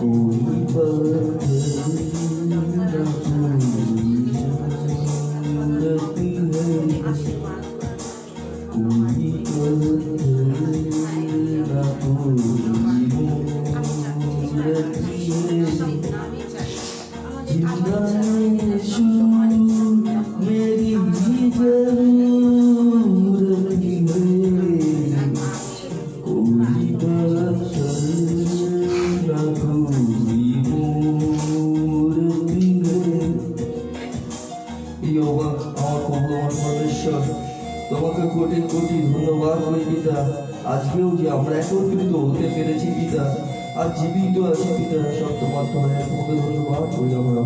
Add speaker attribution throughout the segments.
Speaker 1: कोई पत्थर তোমাকে কোটি কোটি ধন্যবাদ করি পিতা। আজকেও যে আমরা একত্রিত হতে পেরেছি পিতা, আর জীবিত আছি পিতা, সব তোমার তোমাকে ধন্যবাদ করি আমরা।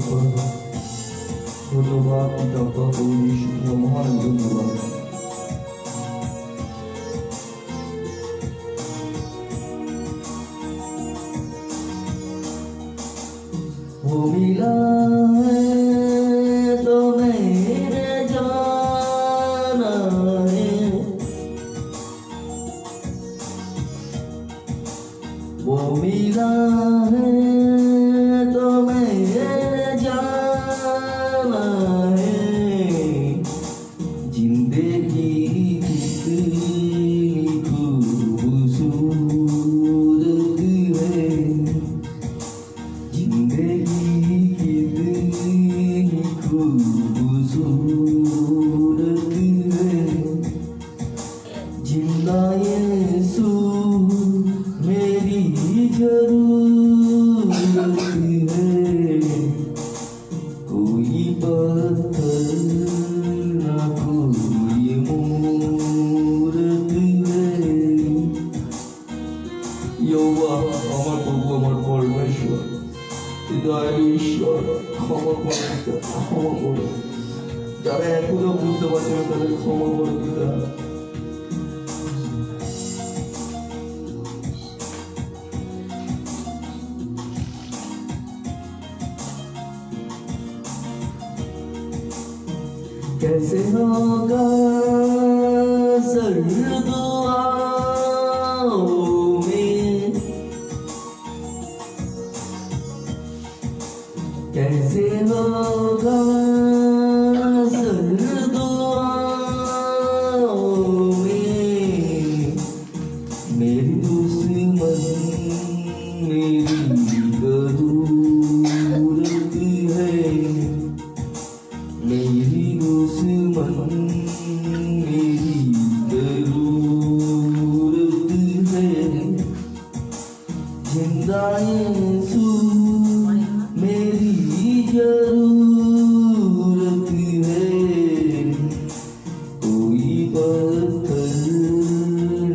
Speaker 1: ধন্যবাদ পিতা, মহান ধন্যবাদ। वो मिला है तो मेरे जाना है, वो मिला है तो मेरे जाना है। जिंदगी कितनी खूबसूरत है, जिंदगी कितनी खूबसूरत है। जिंदा यीशु मेरी जरूरत है, कोई पत्थर ना कोई मूरत है। यहोवा আমার প্রভু, আমার পরমেশ্বর, হৃদয়ের ঈশ্বর, ক্ষমা করো পিতা, ক্ষমা করো। যারা এখনো বুঝতে পারছে না তাদের ক্ষমা করো পিতা। कैसे होगा सर्द दुआओं में, कैसे होगा सर्द दुआओं में। मेरी दुश्मन मेरी जरूरत है, मेरी दुश्मन मेरी जरूरत है। जिंदा यीशु मेरी जरूरत है, कोई पत्थर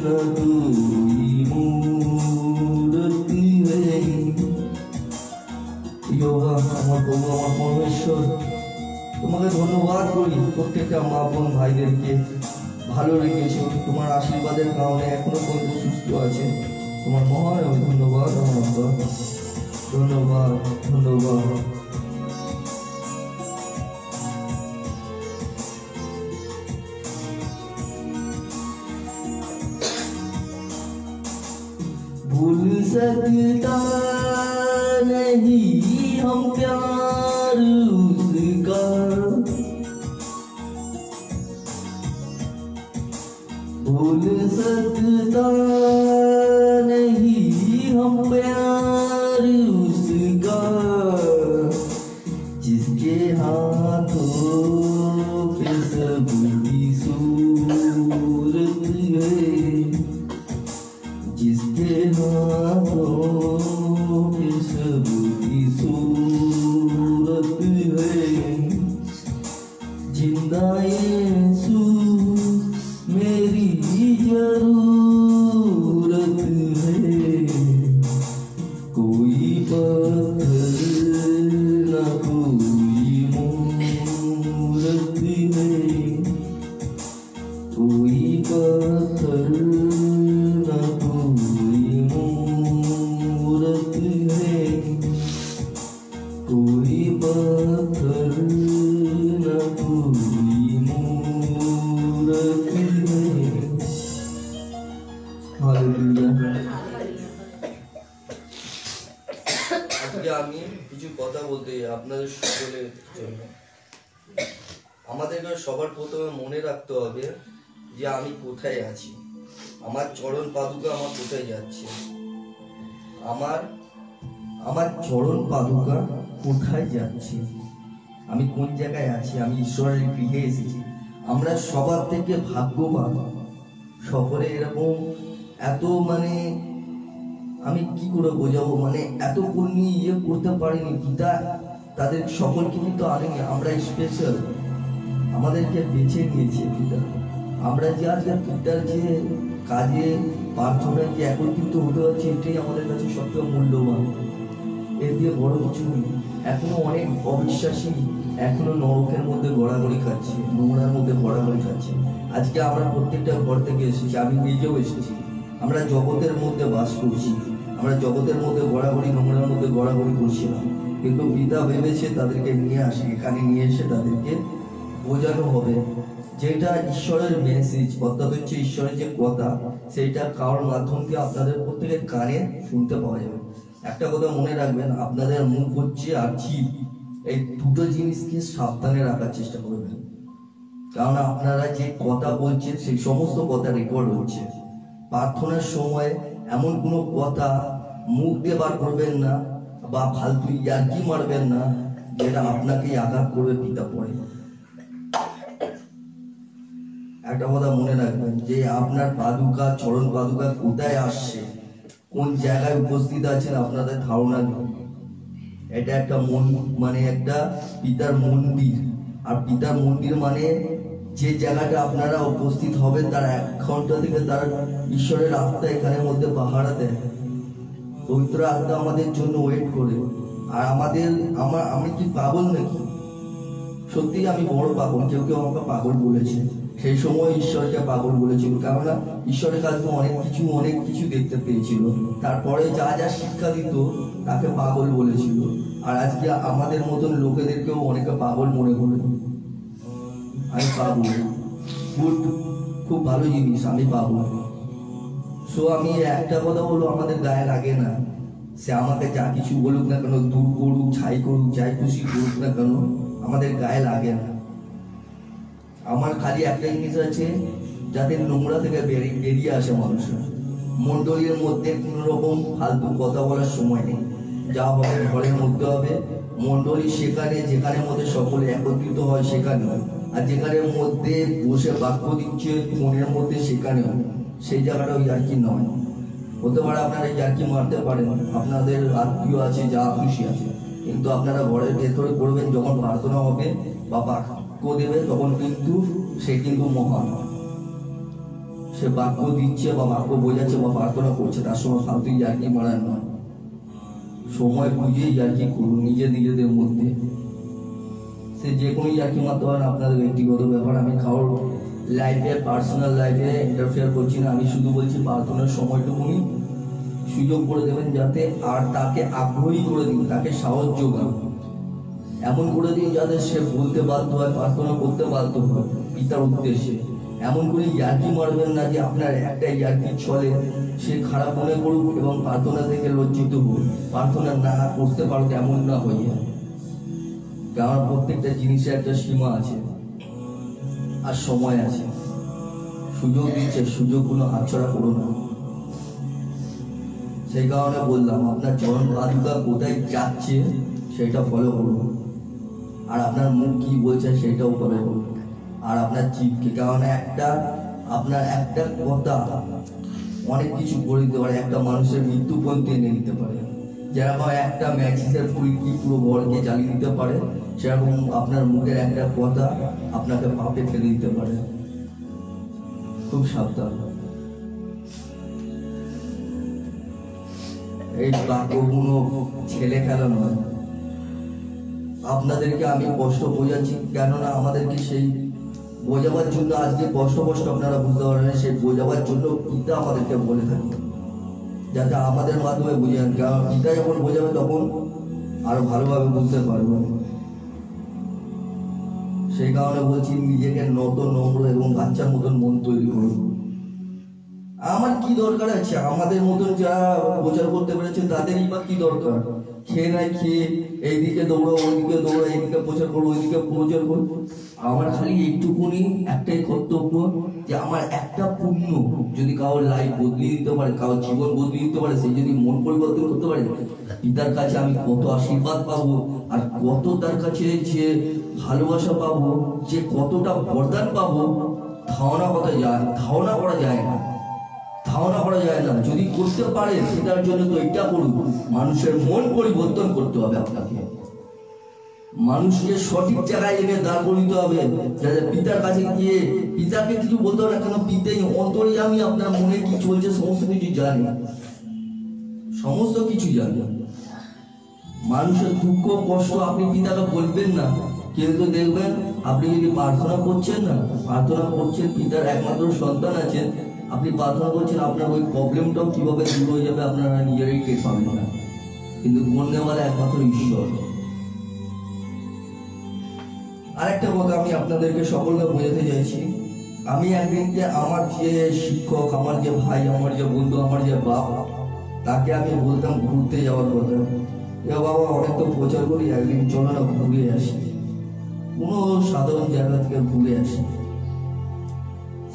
Speaker 1: न कोई मूरत है। यहोवा আমার প্রভু, আমার পরমেশ্বর, তোমাকে ধন্যবাদ করি। প্রত্যেকটা মা বোন ভাইদেরকে ভালো রেখেছো, তোমার আশীর্বাদের কারণে এখনো পর্যন্ত সুস্থ আছে। তোমার মহান ধন্যবাদ আমার আব্বা, ধন্যবাদ ধন্যবাদ। भूल सकता नहीं हम प्यार उसका, भूल सकता नहीं हम प्यार उसका। जिसके हाथों पे सबकी सूरत है, जिसके हाथों पे सबकी सूरत है। जिंदा यीशु मेरी जरूरत है, कोई पत्थर न कोई मूरत है, कोई पत्थर न कोई मूरत है, कोई पत्थर न कोई मूरत है। हालेलुया। আজকে আমি কিছু কথা বলতে আপনাদের সকলের জন্য। আমাদেরকে সবার প্রথমে মনে রাখতে হবে যে আমি কোথায় আছি, আমার চরণ পাদুকা আমার কোথায় যাচ্ছে, আমার চরণ পাদুকা কোথায় যাচ্ছে, আমি কোন জায়গায় আছি, আমি ঈশ্বরের গৃহে এসেছি। আমরা সবার থেকে ভাগ্যবান, সকলে এরকম এত আমি কি করে বোঝাবো, এত পুণ্য করতে পারিনি। পিতা তাদের সকলকে কিন্তু আনেনি, আমরা স্পেশাল, আমাদেরকে বেছে নিয়েছে পিতা। আমরা যে আজকে পিতার যে কাজে প্রার্থনায় যে একত্রিত হতে পারছি, এটাই আমাদের কাছে সবচেয়ে মূল্যবান। এর দিয়ে বড় কিছু নেই। এখনো অনেক অবিশ্বাসী এখনো নরকের মধ্যে গড়াগড়ি খাচ্ছে, নোংরার মধ্যে গড়াগড়ি খাচ্ছে। আজকে আমরা প্রত্যেকটা ঘর থেকে এসেছি, আমি নিজেও এসেছি। আমরা জগতের মধ্যে বাস করছি, আমরা জগতের মধ্যে গড়াগড়ি নোংরার মধ্যে গড়াগড়ি করছিলাম, কিন্তু পিতা ভেবেছে তাদেরকে নিয়ে আসে, এখানে নিয়ে এসে তাদেরকে বোঝানো হবে যেটা ঈশ্বরের মেসেজ, অর্থাৎ হচ্ছে ঈশ্বরের যে কথা, সেইটা কারোর মাধ্যম দিয়ে আপনাদের প্রত্যেকের কানে শুনতে পাওয়া যাবে। একটা কথা মনে রাখবেন, আপনাদের মুখ হচ্ছে আর জিভ, এই দুটো জিনিসকে সাবধানে রাখার চেষ্টা করবেন, কারণ আপনারা যে কথা বলছেন সেই সমস্ত কথা রেকর্ড হচ্ছে। প্রার্থনার সময় এমন কোনো কথা মুখ দিয়ে বার করবেন না বা ফালতু ইয়ার্কি মারবেন না যেটা আপনাকেই আঘাত করবে পিতা পরে। একটা কথা মনে রাখবেন যে আপনার পাদুকা, চরণ পাদুকা কোথায় আসছে, কোন জায়গায় উপস্থিত আছেন আপনাদের ধারণা নেই। এটা একটা একটা পিতার মন্দির, আর পিতার মন্দির যে জায়গাটা আপনারা উপস্থিত হবেন তার 1 ঘন্টা থেকে তার ঈশ্বরের আত্মা এখানের মধ্যে পাহারা দেয়, পবিত্র আত্মা আমাদের জন্য ওয়েট করে। আর আমি কি পাগল নাকি? সত্যি আমি বড় পাগল, কেউ কেউ আমাকে পাগল বলেছে, সেই সময় ঈশ্বরকে পাগল বলেছিল, কেননা ঈশ্বরের কাছে অনেক কিছু দেখতে পেয়েছিল, তারপরে যা যা শিক্ষা দিত তাকে পাগল বলেছিল। আর আজকে আমাদের মতন লোকেদেরকেও অনেকে পাগল মনে করে। আমি পাগল, গুড, খুব ভালো জিনিস, আমি পাগল। সো আমি একটা কথা বলবো, আমাদের গায়ে লাগে না, সে আমাকে যা কিছু বলুক না কেন, দূর করুক, ছাই করুক, যাই খুশি করুক না কেন, আমাদের গায়ে লাগে না। আমার খালি একটা জিনিস আছে, যাতে নোংরা থেকে বেরিয়ে আসে মানুষরা। মন্ডলীর মধ্যে কোনো রকম ফালতু কথা বলার সময় নেই, যা হবে ঘরের মধ্যে হবে। মন্ডলী সেখানে যেখানে মধ্যে সকলে একত্রিত হয় সেখানে, আর যেখানে মধ্যে বসে বাক্য দিচ্ছে মনের মধ্যে সেখানে হয়, সেই জায়গাটা ইয়ার্কি নয়। হতে পারে আপনারা ইয়ার্কি মারতে পারেন, আপনাদের আত্মীয় আছে, যা খুশি আছে, কিন্তু আপনারা ঘরের ভেতরে করবেন। যখন প্রার্থনা হবে বা বাক্য দেবে তখন কিন্তু সে কিন্তু মহান, সে বাক্য দিচ্ছে বা বাক্য বোঝাচ্ছে বা প্রার্থনা করছে, তার সময় ফালতু ইয়ার্কি মারার নয়। সময় বুঝে ইয়ার্কি করুন নিজেদের মধ্যে। সে যে কোনো ইয়ার্কি মারতে পারেন, আপনাদের ব্যক্তিগত ব্যাপার। আমি কারোর লাইফে, পার্সোনাল লাইফে ইন্টারফেয়ার করছি না। আমি শুধু বলছি প্রার্থনার সময়টুকুনি সুযোগ করে দেবেন যাতে, আর তাকে আগ্রহী করে দিন, তাকে সাহস যোগান, এমন করে দিন যাতে সে বলতে বাধ্য হয়, প্রার্থনা করতে বাধ্য হয় পিতার উদ্দেশ্যে। এমন করে ইয়ার্কি মারবেন না যে আপনার একটা ইয়ার্কি চলে সে খারাপ মনে করুক এবং প্রার্থনা থেকে লজ্জিত হোক, প্রার্থনা না করতে পারবে এমন না হয়ে। কারণ প্রত্যেকটা জিনিসের একটা সীমা আছে আর সময় আছে। সুযোগ দিচ্ছে, সুযোগগুলো হাতছাড়া করো না। সেই কারণে বললাম, আপনার চরণ পাদুকা কোথায় যাচ্ছে সেটা ফলো করুন, আর আপনার মুখ কি বলছে সেটাও ফলো করুন, আর আপনার জিভকে, কারণ আপনার একটা কথা অনেক কিছু করে দিতে পারে, একটা মানুষের মৃত্যু পর্যন্ত এনে দিতে পারে। যেরকম একটা ম্যাচিসের ফুলকি পুরো ঘরকে জ্বালিয়ে দিতে পারে, সেরকম আপনার মুখের একটা কথা আপনাকে পাপে ফেলে দিতে পারে। খুব সাবধান। এই বাক্যগুলো ছেলে খেলা নয়। আপনাদেরকে আমি কষ্ট বোঝাচ্ছি, কেননা আমাদেরকে সেই বোঝাবার জন্য, আজকে কষ্ট আপনারা বুঝতে পারেন, সেই বোঝাবার জন্য পিতা আমাদেরকে বলে থাকবে, যাতে আমাদের মাধ্যমে বুঝেন। কারণ পিতা যখন বোঝাবে তখন আরো ভালোভাবে বুঝতে পারবো। সেই কারণে বলছি, নিজেকে নত, নম্র এবং বাচ্চার মতন মন তৈরি করুন। আমার কি দরকার আছে? আমাদের মতন যারা প্রচার করতে পেরেছে তাদেরই বা কি দরকার? খেয়ে নাই খেয়ে এইদিকে দৌড়ো, ওইদিকে দৌড়ো, এইদিকে প্রচার করবো, ওইদিকে প্রচার করবো। আমার খালি এইটুকুনি একটাই কর্তব্য যে আমার একটা পুণ্য যদি কারোর লাইফ বদলিয়ে দিতে পারে, কারোর জীবন বদলিয়ে দিতে পারে, সে যদি মন পরিবর্তন করতে পারে, পিতার কাছে আমি কত আশীর্বাদ পাবো, আর কত তার কাছে যে ভালোবাসা পাবো, যে কতটা বরদান পাবো, ধারণা করা যায় না, ধারণা করা যায় না। যদি করতে পারে সেটার জন্য তো এটা করুন, মানুষের মন পরিবর্তন করতে হবে আপনাকে, মানুষকে সঠিক জায়গায় এনে দাঁড় করিতে হবে। যাতে পিতার কাছে গিয়ে পিতাকে কিছু বলতে হবে না, কেন পিতাই অন্তরে আমি আপনার মনে কি চলছে সমস্ত কিছু জানি, সমস্ত কিছু জানি। মানুষের দুঃখ কষ্ট আপনি পিতাকে বলবেন না, কিন্তু দেখবেন আপনি যদি প্রার্থনা করছেন না, প্রার্থনা করছেন, পিতার একমাত্র সন্তান আছেন, আপনি প্রার্থনা করছেন, আপনার ওই প্রবলেমটাও কিভাবে দূর হয়ে যাবে আপনারা নিজেরাই টের পাবেন না, কিন্তু বন্যেওয়ালা একমাত্র ঈশ্বর। আরেকটা কথা আমি আপনাদেরকে সকলকে বোঝাতে চাইছি, আমি একদিনকে আমার যে শিক্ষক, আমার যে ভাই, আমার যে বন্ধু, আমার যে বাপ, তাকে আমি বলতাম ঘুরতে যাওয়ার কথা। বাবা অনেক তো প্রচার করি, একদিন চলো না ঘুরে আসি, কোনো সাধারণ জায়গা থেকে ঘুরে আসি।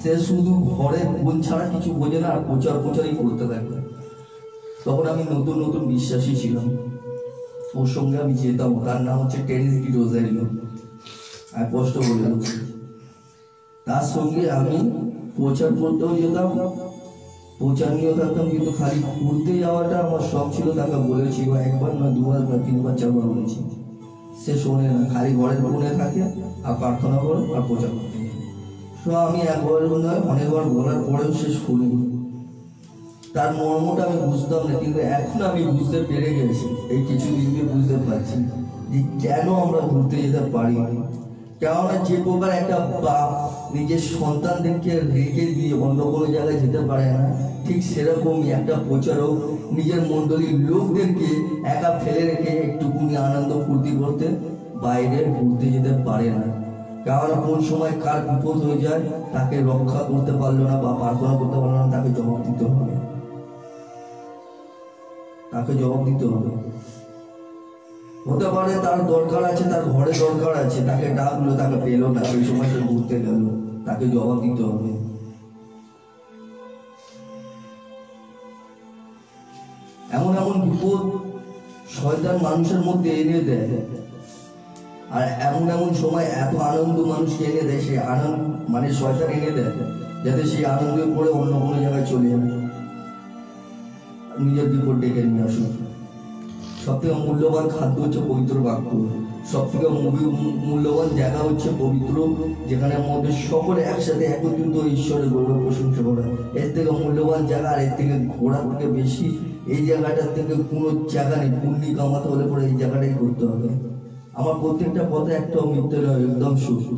Speaker 1: সে শুধু ঘরে কোন ছাড়া কিছু বোঝে না, আর প্রচারই করতে থাকে। তখন আমি নতুন নতুন বিশ্বাসী ছিলাম, ওর সঙ্গে আমি যেতাম, তার নাম হচ্ছে টেনিস ডি রোজারিও, আমি কষ্ট বলে যাচ্ছি। তার সঙ্গে আমি প্রচার করতেও যেতাম, প্রচার নিয়েও থাকতাম, কিন্তু খালি ঘুরতে যাওয়াটা আমার শখ ছিল। তাকে বলেছি একবার না, দুবার না, তিনবার চারবার বলেছি, সে শোনে না, খালি ঘরের কোণে থাকে আর প্রার্থনা করো আর প্রচার করতে। আমি একবার নয় অনেকবার বলার পরেও সে শুনিনি, তার মর্মটা আমি বুঝতাম না, কিন্তু এখন আমি বুঝতে পেরে গেছি, এই কিছুদিন দিয়ে বুঝতে পারছি যে কেন আমরা ঘুরতে যেতে পারি। কেননা যে প্রকার একটা বাপ নিজের সন্তানদেরকে রেখে দিয়ে অন্য কোনো জায়গায় যেতে পারে না, ঠিক সেরকমই একটা প্রচারক নিজের মণ্ডলীর লোকদেরকে একা ফেলে রেখে একটুকুনি আনন্দ ফুর্তি করতে বাইরে ঘুরতে যেতে পারে না। কারণ কোন সময় কার বিপদ হয়ে যায়, তাকে রক্ষা করতে পারলো না বা প্রার্থনা করতে পারলো না, তাকে জবাব দিতে হবে, তাকে জবাব দিতে হবে। হতে পারে তার দরকার আছে, তার ঘরে দরকার আছে, তাকে ডাকলো, তাকে পেলো না, সেই সময় সে ঘুরতে গেল, তাকে জবাব দিতে হবে। এমন এমন বিপদ শয়তান মানুষের মধ্যে এনে দেয়, আর এমন এমন সময় এত আনন্দ মানুষকে এনে দেয়, সেই আনন্দ মানে শয়তান এনে দেয় যাতে সেই আনন্দে পড়ে অন্য কোনো জায়গায় চলে যাবে, নিজের বিপদ ডেকে নিয়ে আসুন। সব থেকে মূল্যবান খাদ্য হচ্ছে পবিত্র বাক্য, সব থেকে মূল্যবান জায়গা হচ্ছে পবিত্র, যেখানে মধ্যে সকলে একসাথে একত্রিত ঈশ্বরের গৌরব প্রশংসা করে। এর থেকে মূল্যবান জায়গা আর এর থেকে ঘোরা থেকে বেশি এই জায়গাটার থেকে কোনো জায়গা নেই। পুণ্যি কামাতে হলে পরে এই জায়গাটাই করতে হবে। আমার প্রত্যেকটা কথা একটাও মিথ্যে নয়, একদম সত্য,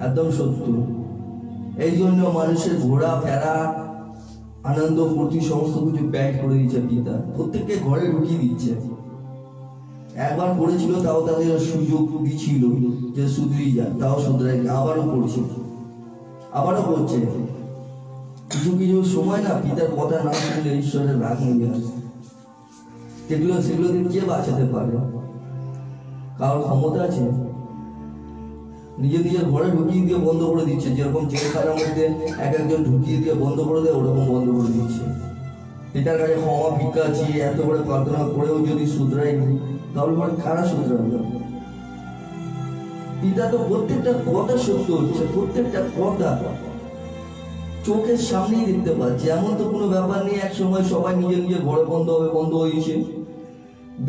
Speaker 1: একদম সত্য। এই জন্য মানুষের ঘোরা ফেরা, আনন্দ ফুর্তি সমস্ত কিছু ব্যয় করে দিচ্ছে পিতা, প্রত্যেককে ঘরে ঢুকিয়ে দিচ্ছে। একবার করেছিল, তাও তাদের সুযোগ দিচ্ছিল যে শুধরিয়ে যা, তাও শুধরাই, আবারও করছে, আবারও করছে। কিছু কিছু সময় না পিতার কথা না শুনলে ঈশ্বরের রাগ নিয়ে আসে, সেগুলো দিয়ে কে বাঁচাতে পারে? কারোর ক্ষমতা আছে? নিজের ঘরে ঢুকিয়ে দিয়ে বন্ধ করে দিচ্ছে, যেরকম জেলখানার মধ্যে এক একজন ঢুকিয়ে দিয়ে বন্ধ করে দেয়, ওরকম বন্ধ করে দিচ্ছে। পিতার কাছে ক্ষমা ভিক্ষা আছে, এত করে প্রার্থনা করেও যদি শুধরায়নি, তাহলে কারা শুধরাবে? পিতা তো প্রত্যেকটা কথা সত্য হচ্ছে, প্রত্যেকটা কথা চোখের সামনেই দেখতে পাচ্ছে। এমন তো কোনো ব্যাপার নেই এক সময় সবাই নিজের ঘরে বন্ধ হবে, বন্ধ হয়েছে,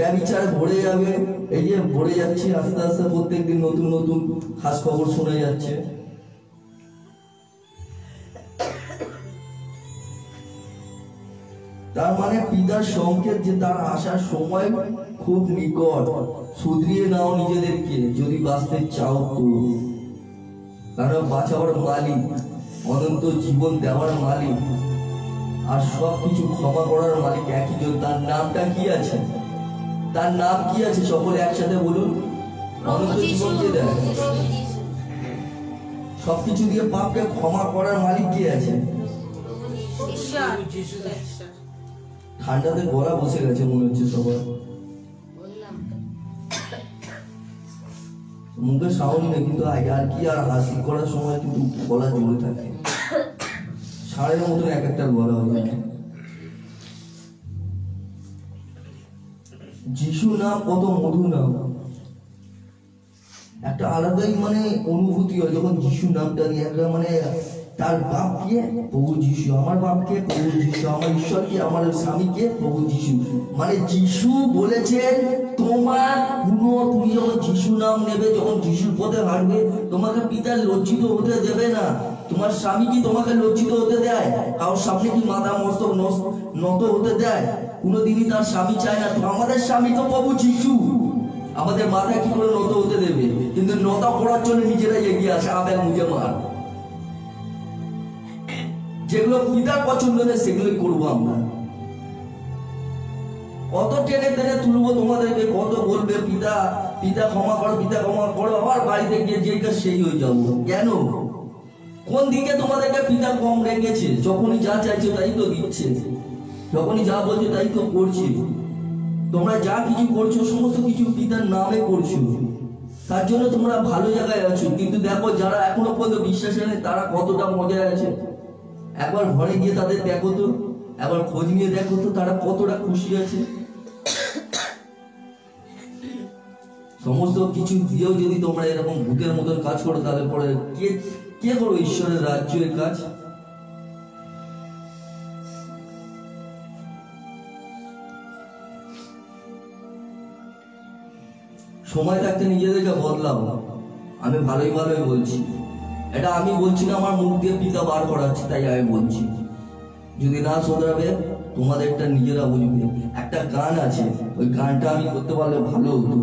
Speaker 1: ব্যবচার ভরে যাবে। এই যে ভরে যাচ্ছে আস্তে আস্তে, প্রত্যেকদিন নতুন নতুন খাস খবর শোনা যাচ্ছে। তার মানে পিতার সংকেত যে তার আসার সময় খুব নিকট। শুধরিয়ে নাও নিজেদেরকে যদি বাঁচতে চাও তো, কারণ বাঁচাবার মালিক, অনন্ত জীবন দেওয়ার মালিক, আর সবকিছু ক্ষমা করার মালিক একই জন। তার নামটা কি আছে? তার নাম কি আছে? সকলে একসাথে বলুন। অনন্ত জীবনকে দেয়, সবকিছু দিয়ে পাপকে ক্ষমা করার মালিক কে আছে? ঠান্ডাতে গলা বসে গেছে মনে হচ্ছে সবার, মুখে সাউন্ড নেই কিন্তু আর কি আর হাসি করার সময় কিন্তু গলা জমে থাকে, ষাঁড়ের মতন এক একটা গলা হয়ে যায়। যিশু নাম কত মধু নাম, একটা আলাদাই মানে অনুভূতি হয় যখন যিশু নামটা নিয়ে একটা মানে তার বাপ কে? প্রভু যিশু। আমার বাপ কে? প্রভু যিশু। আমার ঈশ্বর কে? আমার স্বামী কে? প্রভু যিশু। মানে যিশু বলেছেন তোমার তুমি যখন যিশু নাম নেবে, যখন যিশুর পথে হাঁটবে, তোমাকে পিতা লজ্জিত হতে দেবে না। তোমার স্বামী কি তোমাকে লজ্জিত হতে দেয়? কারোর সামনে কি মাথা মস্তক নত হতে দেয়? কোনোদিনই তার স্বামী চায় না। তো আমাদের স্বামী তো প্রভু যিশু, আমাদের মাথায় কি করে নত হতে দেবে? কিন্তু নতা পড়ার জন্য নিজেরাই এগিয়ে আসে, আবেল মুজে মার। যেগুলো পিতার পছন্দ নেই সেগুলোই করবো আমরা। কত টেনে টেনে তুলবো তোমাদেরকে, কত বলবে পিতা পিতা ক্ষমা করো, পিতা ক্ষমা করো, আবার বাড়িতে গিয়ে যে সেই হয়ে যাবো। কেন? কোন দিকে তোমাদেরকে পিতা কম রেখেছে? যখনই যা চাইছো তাই তো দিচ্ছে, যখনই যা বলছো তাই তো করছি। তোমরা যা কিছু করছো সমস্ত কিছু পিতার নামে করছো, তার জন্য তোমরা ভালো জায়গায় আছো। কিন্তু দেখো যারা এখনো পর্যন্ত বিশ্বাস নেই তারা কতটা মজায় আছে। একবার ঘরে গিয়ে তাদের দেখো তো, একবার খোঁজ নিয়ে দেখো তো তারা কতটা খুশি আছে। সমস্ত কিছু দিয়েও যদি তোমরা এরকম ভূতের মতন কাজ করো, তাহলে পরে কে করো ঈশ্বরের রাজ্যের কাজ? সময় থাকতে নিজেদেরকে বদলাও। আমি ভালোই বলছি, এটা আমি বলছি না, আমার মুখ দিয়ে পিতা বার করাচ্ছে তাই আমি বলছি। যদি না শোধরাবে তোমাদেরটা নিজেরা বুঝবে। একটা গান আছে, ওই গানটা আমি করতে পারলে ভালো হতো।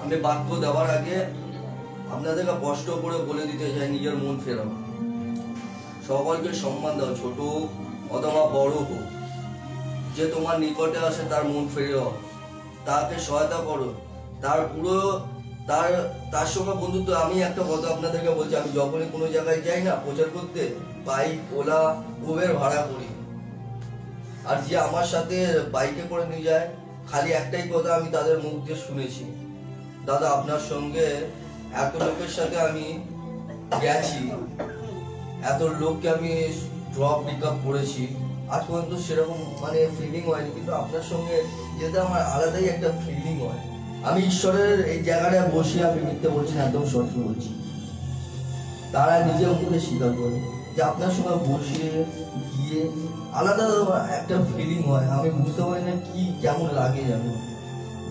Speaker 1: আমি বাক্য দেওয়ার আগে আপনাদেরকে কষ্ট করে বলে দিতে চাই, নিজের মন ফেরাও। সকলকে সম্মান দাও, ছোট অথবা বড় হোক। যে তোমার নিকটে আসে তার মন ফেরাও, তাকে সহায়তা করো, তার পুরো তার সঙ্গে বন্ধুত্ব। আমি একটা কথা আপনাদেরকে বলছি, আমি যখনই কোনো জায়গায় যাই না প্রচার করতে, বাইক, ওলা, উবের ভাড়া করি। আর যে আমার সাথে বাইকে করে নিয়ে যায়, খালি একটাই কথা আমি তাদের মুখ দিয়ে শুনেছি, দাদা আপনার সঙ্গে এত লোকের সাথে আমি গেছি, এত লোককে আমি ড্রপ পিক আপ করেছি, আজ পর্যন্ত সেরকম মানে ফিলিং হয়নি। কিন্তু আপনার সঙ্গে যেতে আমার আলাদাই একটা ফিলিং হয়। আমি ঈশ্বরের এই জায়গাটায় বসে আমি মিথ্যে বলছি না, একদম সত্যি বলছি। তারা নিজের মুখে স্বীকার করে যে আপনার সঙ্গে বসে গিয়ে আলাদা একটা ফিলিং হয়। আমি বুঝতে পারি না কি কেমন লাগে, জানো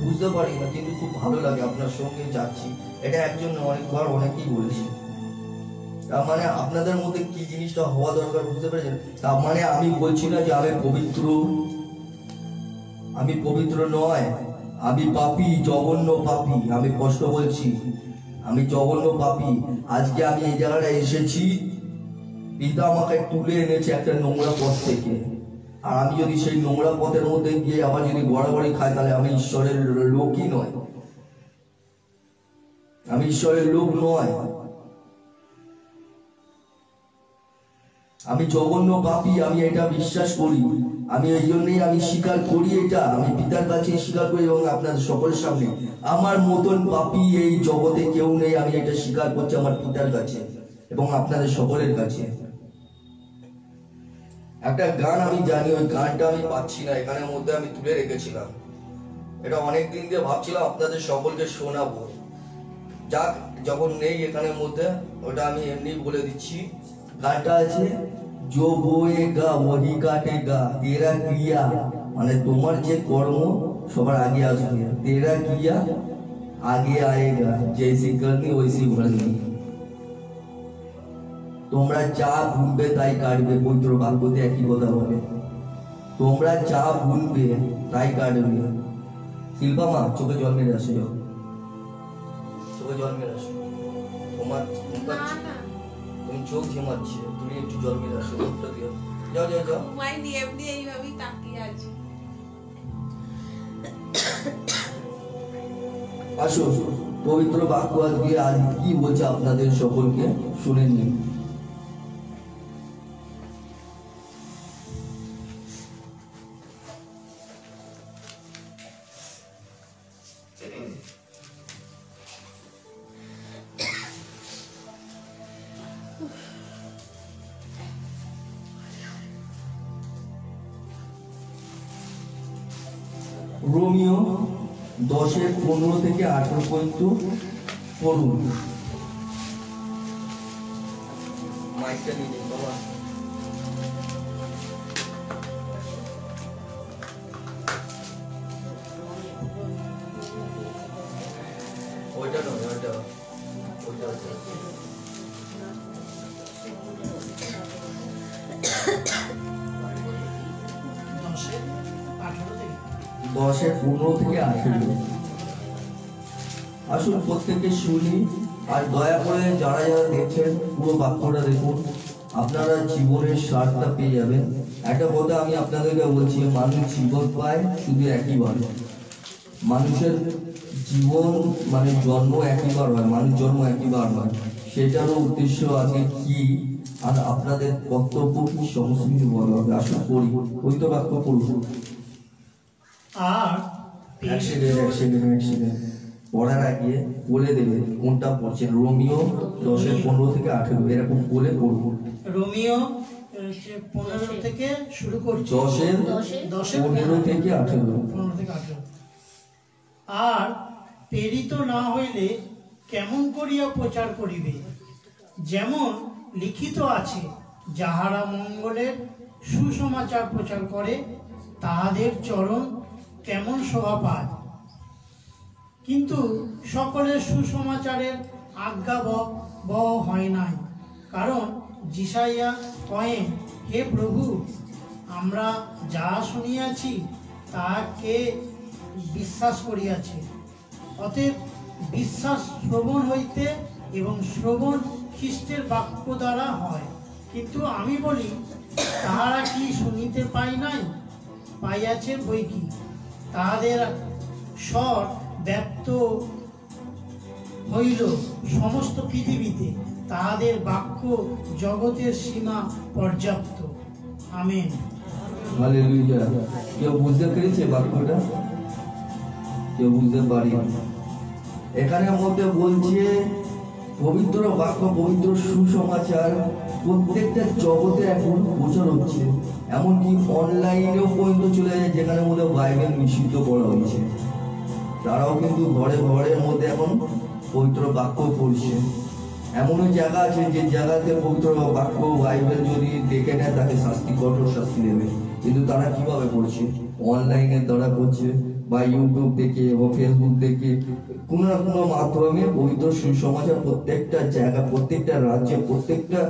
Speaker 1: বুঝতে পারি না, কিন্তু খুব ভালো লাগে আপনার সঙ্গে যাচ্ছি। এটা একজন অনেকবার অনেকেই বলেছে। তার মানে আপনাদের মধ্যে কি জিনিসটা হওয়া দরকার বুঝতে পেরেছেন? তার মানে আমি বলছি না যে আমি পবিত্র নয়, আমি পাপী, জঘন্য পাপী। আমি কষ্ট বলছি, আমি জঘন্য পাপী। আজকে আমি এই জায়গাটায় এসেছি, পিতা আমাকে তুলে এনেছে একটা নোংরা পথ থেকে। আর আমি যদি সেই নোংরা পথের মধ্যে গিয়ে আবার যদি গড়াগড়ি খাই, তাহলে আমি ঈশ্বরের লোকই নয়, আমি ঈশ্বরের লোক নয়। আমি জঘন্য পাপী, আমি এটা বিশ্বাস করি। আমি এই জন্যই আমি স্বীকার করি, এটা আমি পিতার কাছে স্বীকার করি এবং আপনাদের সকলের সামনে। আমার মতন পাপী এই জগতে কেউ নেই, আমি এটা স্বীকার করছি আমার পিতার কাছে এবং আপনাদের সকলের কাছে। একটা গান আমি জানি, ওই গানটা আমি পাচ্ছি না, এখানের মধ্যে আমি তুলে রেখেছিলাম। এটা অনেক দিন দিয়ে ভাবছিলাম আপনাদের সকলকে শোনাবো, যাক যখন নেই এখানের মধ্যে, ওটা আমি এমনি বলে দিচ্ছি। গানটা আছে, जो बोएगा वही काटेगा, तेरा क्रिया মানে তোমার যে কর্ম সবার আগে আসবে, तेरा क्रिया आगे आएगा, जैसी करनी वैसी भरनी। তোমরা যা বুনবে তাই কাটবে, পবিত্র বাক্যতে একই কথা বলে, তোমরা যা বুনবে তাই কাটবে। শিল্পা মা চোখে জল মেরে আসো, চোখে জল মেরে আসো। তুমি চোখ ঝিমাচ্ছে, তুমি একটু জল মেরে আসো, মুখটা দিও। যাও যাও যাও।
Speaker 2: ঘুমাইনি, এমনি এইভাবেই তাকিয়ে আছি।
Speaker 1: আসো, পবিত্র বাক্য আজকে আজ কি বলছে আপনাদের সকলকে শুনে নিন। রোমিও 10:15 থেকে 18 পর্যন্ত পড়ুন। মাইকটা নিয়ে নিন বাবা। ওইটা নয়, ওইটা ওইটা 10:15 থেকে 18। আসুন প্রত্যেকে শুনি, আর দয়া করে যারা যারা দেখছেন পুরো বাক্যটা দেখুন, আপনারা জীবনের স্বাদটা পেয়ে যাবেন। একটা কথা আমি আপনাদেরকে বলছি, মানুষ জীবন পায় শুধু একইবার। মানুষের জীবন মানে জন্ম একইবার হয়, মানুষ জন্ম একইবার হয়। সেটারও উদ্দেশ্য আজকে কি আর আপনাদের কর্তব্য কি সমস্ত কিছু বলা হবে। আসুন পড়ি, ওই তো বাক্য পড়ুন।
Speaker 3: আর
Speaker 1: এক সেকেন্ড পড়ার আগে বলে দেবে কোনটা পড়ছেন। রোমিও 10:15 থেকে 18 এরকম বলে পড়বো।
Speaker 3: রোমিও 15 থেকে শুরু করছি।
Speaker 1: 10:15 থেকে 18।
Speaker 3: আর প্রেরিত না হইলে কেমন করিয়া প্রচার করিবে? যেমন লিখিত আছে, যাহারা মঙ্গলের সুসমাচার প্রচার করে তাহাদের চরণ কেমন শোভা পায়। কিন্তু সকলের সুসমাচারের আজ্ঞাবহ হয় নাই, কারণ যিশাইয়া কহেন, হে প্রভু, আমরা যা শুনিয়াছি তাকে বিশ্বাস করিয়াছি। অতএব বিশ্বাস শ্রবণ হইতে এবং শ্রবণ খ্রিস্টের বাক্য দ্বারা হয়। কিন্তু আমি বলি, তাহারা কি শুনিতে পায় নাই? পাইয়াছে বই কি। তাহাদের স্বর ব্যক্ত হইল সমস্ত পৃথিবীতে, তাহাদের বাক্য জগতের সীমা পর্যাপ্ত। আমেন।
Speaker 1: হালেলুয়া। কেউ বুঝতে পেরেছে বাক্যটা? কেউ বুঝতে পারি? এখানে মধ্যে বলছে পবিত্র বাক্য, পবিত্র সুসমাচার প্রত্যেকটা জগতে এখন প্রচার হচ্ছে, এমনকি অনলাইনেও পর্যন্ত চলে যায়, যেখানে মধ্যে বাইবেল নিষিদ্ধ করা হয়েছে। তারাও কিন্তু ঘরে ঘরের মধ্যে এখন পবিত্র বাক্য পড়ছে। এমনও জায়গা আছে যে জায়গাতে পবিত্র বাক্য বাইবেল যদি দেখে নেয় তাকে শাস্তি, কঠোর শাস্তি দেবে। কিন্তু তারা কিভাবে পড়ছে? অনলাইনের দ্বারা করছে, বা ইউটিউব দেখে বা ফেসবুক দেখে কোনো না কোনো মাধ্যমে পবিত্র সুসমাচার প্রত্যেকটা জায়গা, প্রত্যেকটা রাজ্যে, প্রত্যেকটা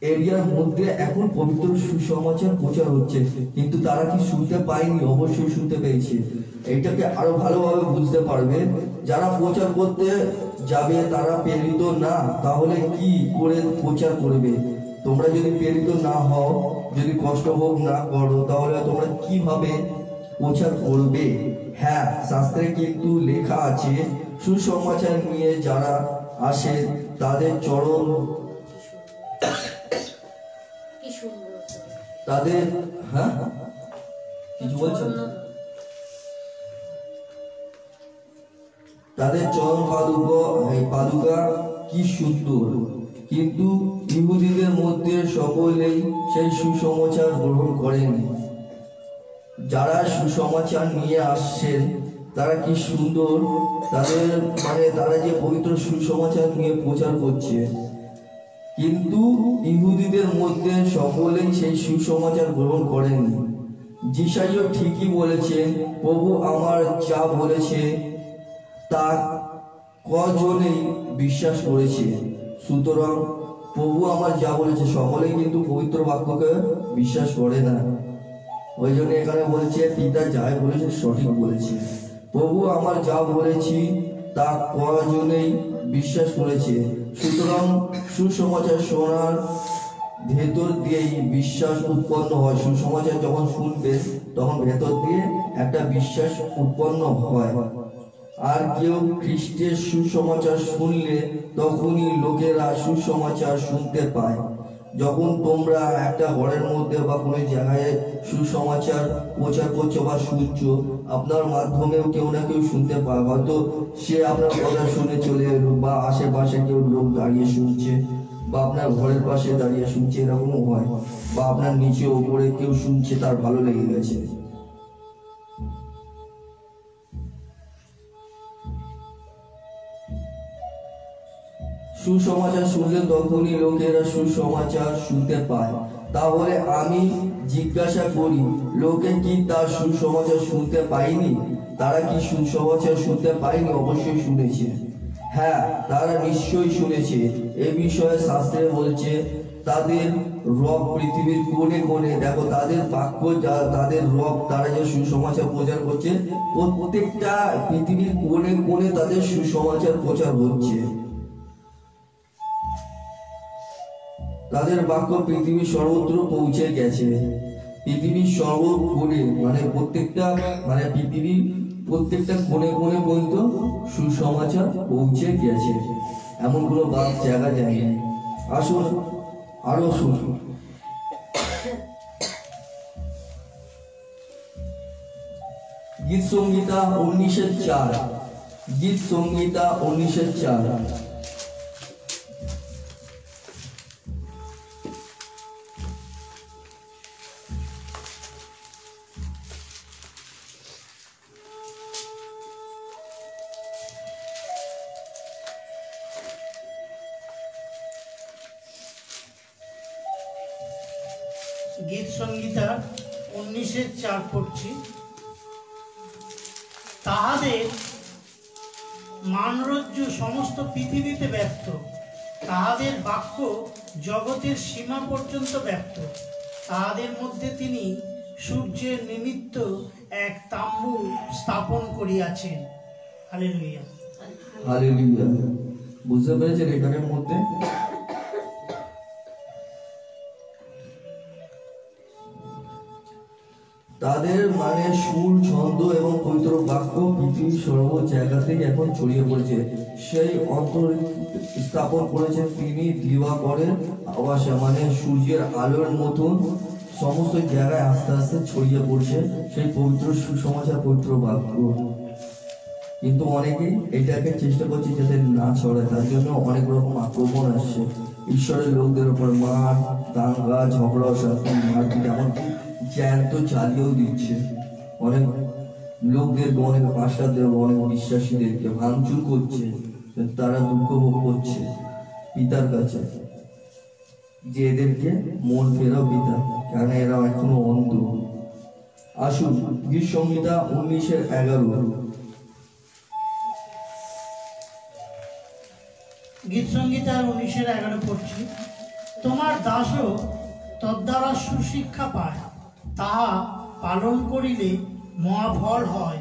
Speaker 1: এরিয়ার মধ্যে এখন পবিত্র সুসমাচার প্রচার হচ্ছে। কিন্তু তারা কি শুনতে পায়নি? অবশ্যই শুনতে পেয়েছে। এইটাকে আরো ভালোভাবে বুঝতে পারবে যারা প্রচার করতে যাবে, তারা প্রেরিত না, তাহলে কি করে প্রচার করবে? তোমরা যদি প্রেরিত না হও, যদি কষ্ট ভোগ না করো, তাহলে তোমরা কিভাবে প্রচার করবে? হ্যাঁ, শাস্ত্রে কিন্তু লেখা আছে, সুসমাচার নিয়ে যারা আসে তাদের চরণ, তাদের হ্যাঁ কিছু বলছেন, তাদের চরণ পাদুকা কি সুন্দর। কিন্তু ইহুদিদের মধ্যে সকলেই সেই সুসমাচার গ্রহণ করেনি। যারা সুসমাচার নিয়ে আসছেন তারা কি সুন্দর, তাদের মানে তারা যে পবিত্র সুসমাচার নিয়ে প্রচার করছে, কিন্তু ইহুদিদের মধ্যে সকলেই সেই সুসমাচার গ্রহণ করেননি। যিশাইও ঠিকই বলেছেন, প্রভু আমার যা বলেছে তা কজনেই বিশ্বাস করেছে। সুতরাং প্রভু আমার যা বলেছে, সকলেই কিন্তু পবিত্র বাক্যকে বিশ্বাস করে না। ওই জন্য এখানে বলছে, পিতা যাই বলেছে সঠিক বলেছে। প্রভু আমার যা বলেছি তা কজনেই বিশ্বাস করেছে। সুতরাং সুসমাচার শোনার ভেতর দিয়েই বিশ্বাস উৎপন্ন হয়। সুসমাচার যখন শুনবে তখন ভেতর দিয়ে একটা বিশ্বাস উৎপন্ন হয়। আর কেউ খ্রিস্টের সুসমাচার শুনলে তখনই লোকেরা সুসমাচার শুনতে পায়। যখন তোমরা একটা ঘরের মধ্যে বা কোনো জায়গায় সুসমাচার প্রচার করছো বা শুনছো, আপনার মাধ্যমেও কেউ না কেউ শুনতে পায়। হয়তো সে আপনার কথা শুনে চলে এলো, বা আশেপাশে কেউ লোক দাঁড়িয়ে শুনছে, বা আপনার ঘরের পাশে দাঁড়িয়ে শুনছে, এরকমও হয়। বা আপনার নিচে ওপরে কেউ শুনছে, তার ভালো লেগে গেছে। সুসমাচার শুনলে তখনই লোকেরা সুসমাচার শুনতে পায়। তাহলে আমি জিজ্ঞাসা করি, লোকে কি তার সুসমাচার শুনতে পায়নি? তারা কি সুসমাচার শুনতে পায়নি? অবশ্যই শুনেছে। হ্যাঁ, তারা নিশ্চয়ই শুনেছে। এ বিষয়ে শাস্ত্রে বলছে, তাদের রব পৃথিবীর কোণে কোণে, দেখো তাদের বাক্য, তাদের রব, তারা যে সুসমাচার প্রচার করছে, প্রত্যেকটা পৃথিবীর কোণে কোণে তাদের সুসমাচার প্রচার হচ্ছে। তাদের বাক্য পৃথিবীর সর্বত্র পৌঁছে গেছে। পৃথিবীর সর্বকোণে, মানে পৃথিবীর প্রত্যেকটা কোণে কোণে পর্যন্ত সুসমাচার পৌঁছে গেছে। এমন কোনো জায়গা যায় না। আসুন আরো শুনুন। গীত সংহিতা 1904। গীত সংহিতা 1904।
Speaker 3: গীত সংহিতা 19:4 পড়ছি। তাহাদের মানরজ্জু সমস্ত পৃথিবীতে ব্যক্ত, তাহাদের বাক্য জগতের সীমা পর্যন্ত ব্যক্ত। তাহাদের মধ্যে তিনি সূর্যের নিমিত্ত এক তাম্বু স্থাপন করিয়াছেন। Hallelujah,
Speaker 1: hallelujah. বুঝতে পেরেছেন এখানের মধ্যে তাদের মানে সুর, ছন্দ এবং পবিত্র বাক্য পৃথিবীর সর্ব জায়গাতেই এখন ছড়িয়ে পড়েছে। সেই অন্তর স্থাপন করেছেন তিনি দিবাকরের আবাসে, মানে সূর্যের আলোর মতন সমস্ত জায়গায় আস্তে আস্তে ছড়িয়ে পড়ছে সেই পবিত্র সুসমাচার, পবিত্র বাক্য। কিন্তু অনেকেই এটাকে চেষ্টা করছে যাতে না ছড়ায়, তার জন্য অনেক রকম আক্রমণ আসছে ঈশ্বরের লোকদের উপর। মার, দাঙ্গা, ঝগড়া, অশান্তি, মারপিট, এমনকি জ্যান্ত জ্বালিয়েও দিচ্ছে। অনেক লোকদেরকে, অনেক পাস্টারদের, অনেক বিশ্বাসীদেরকে ভাঙচুর করছে। তারা দুঃখ ভোগ করছে পিতার কাছে যে এদেরকে মন ফেরাও পিতা, কেন এরা এখনো অন্ধ। আসুন গীত সংহিতা 19:11।
Speaker 3: গীত সংহিতা 19:11 পড়ছি। তোমার দাসও তদ্বারা সুশিক্ষা পায়, তাহা পালন করিলে মহাফল হয়।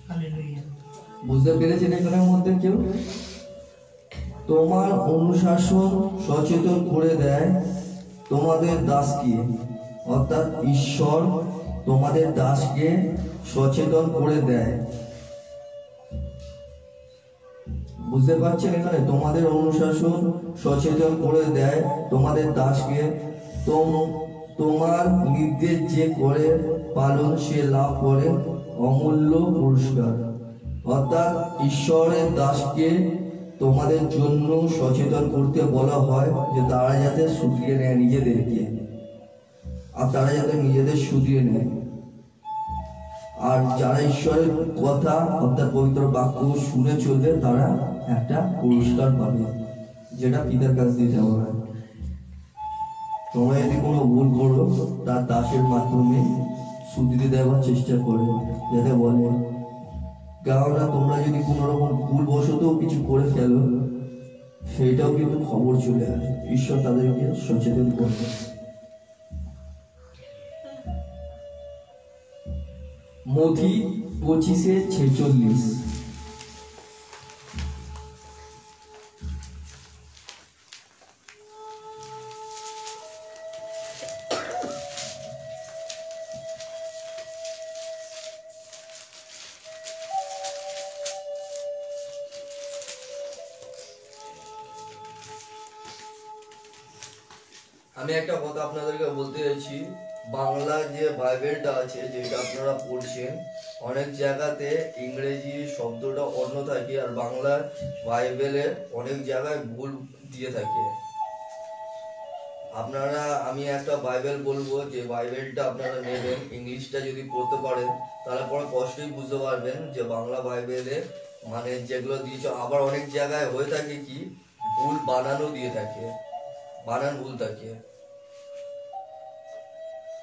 Speaker 3: হালেলুয়া।
Speaker 1: বুঝতে পেরেছেন এখানের মধ্যে কেউ? তোমার অনুশাসন সচেতন করে দেয় তোমাদের দাসকে, অর্থাৎ ঈশ্বর তোমাদের দাসকে সচেতন করে দেয়। বুঝতে পারছেন এখানে? তোমাদের অনুশাসন সচেতন করে দেয় তোমাদের দাসকে। তোমার নির্দেশ যে করে পালন সে লাভ করে অমূল্য পুরস্কার। অর্থাৎ ঈশ্বরের দাসকে তোমাদের জন্য সচেতন করতে বলা হয় যে তারা যাতে শুধরিয়ে নেয় নিজেদেরকে, আর তারা যাতে নিজেদের শুধরিয়ে নেয়। আর যারা ঈশ্বরের কথা অর্থাৎ পবিত্র বাক্য শুনে চলবে তারা একটা পুরস্কার পাবে, যেটা পিতার কাছ দিয়ে যাওয়া হয়। তোমরা যদি কোনো ভুল করো তার দাসের মাধ্যমে শুধরিয়ে দেওয়ার চেষ্টা করো, যাতে বলে, কেননা তোমরা যদি কোনো রকম ভুলবশত কিছু করে ফেলো সেইটাও কিন্তু খবর চলে আসে। ঈশ্বর তাদেরকে সচেতন করবে। মথি 25-46। আমি একটা কথা আপনাদেরকে বলতে চাইছি, বাংলা যে বাইবেলটা আছে যেটা আপনারা পড়ছেন, অনেক জায়গাতে ইংরেজি শব্দটা অন্য থাকে আর বাংলা বাইবেলে অনেক জায়গায় ভুল দিয়ে থাকে। আপনারা, আমি একটা বাইবেল বলবো, যে বাইবেলটা আপনারা নেবেন, ইংলিশটা যদি পড়তে পারেন তাহলে পরে স্পষ্টই বুঝতে পারবেন যে বাংলা বাইবেলে মানে যেগুলো দিয়েছে। আবার অনেক জায়গায় হয়ে থাকে কি, ভুল বানানো দিয়ে থাকে, বানান ভুল থাকে।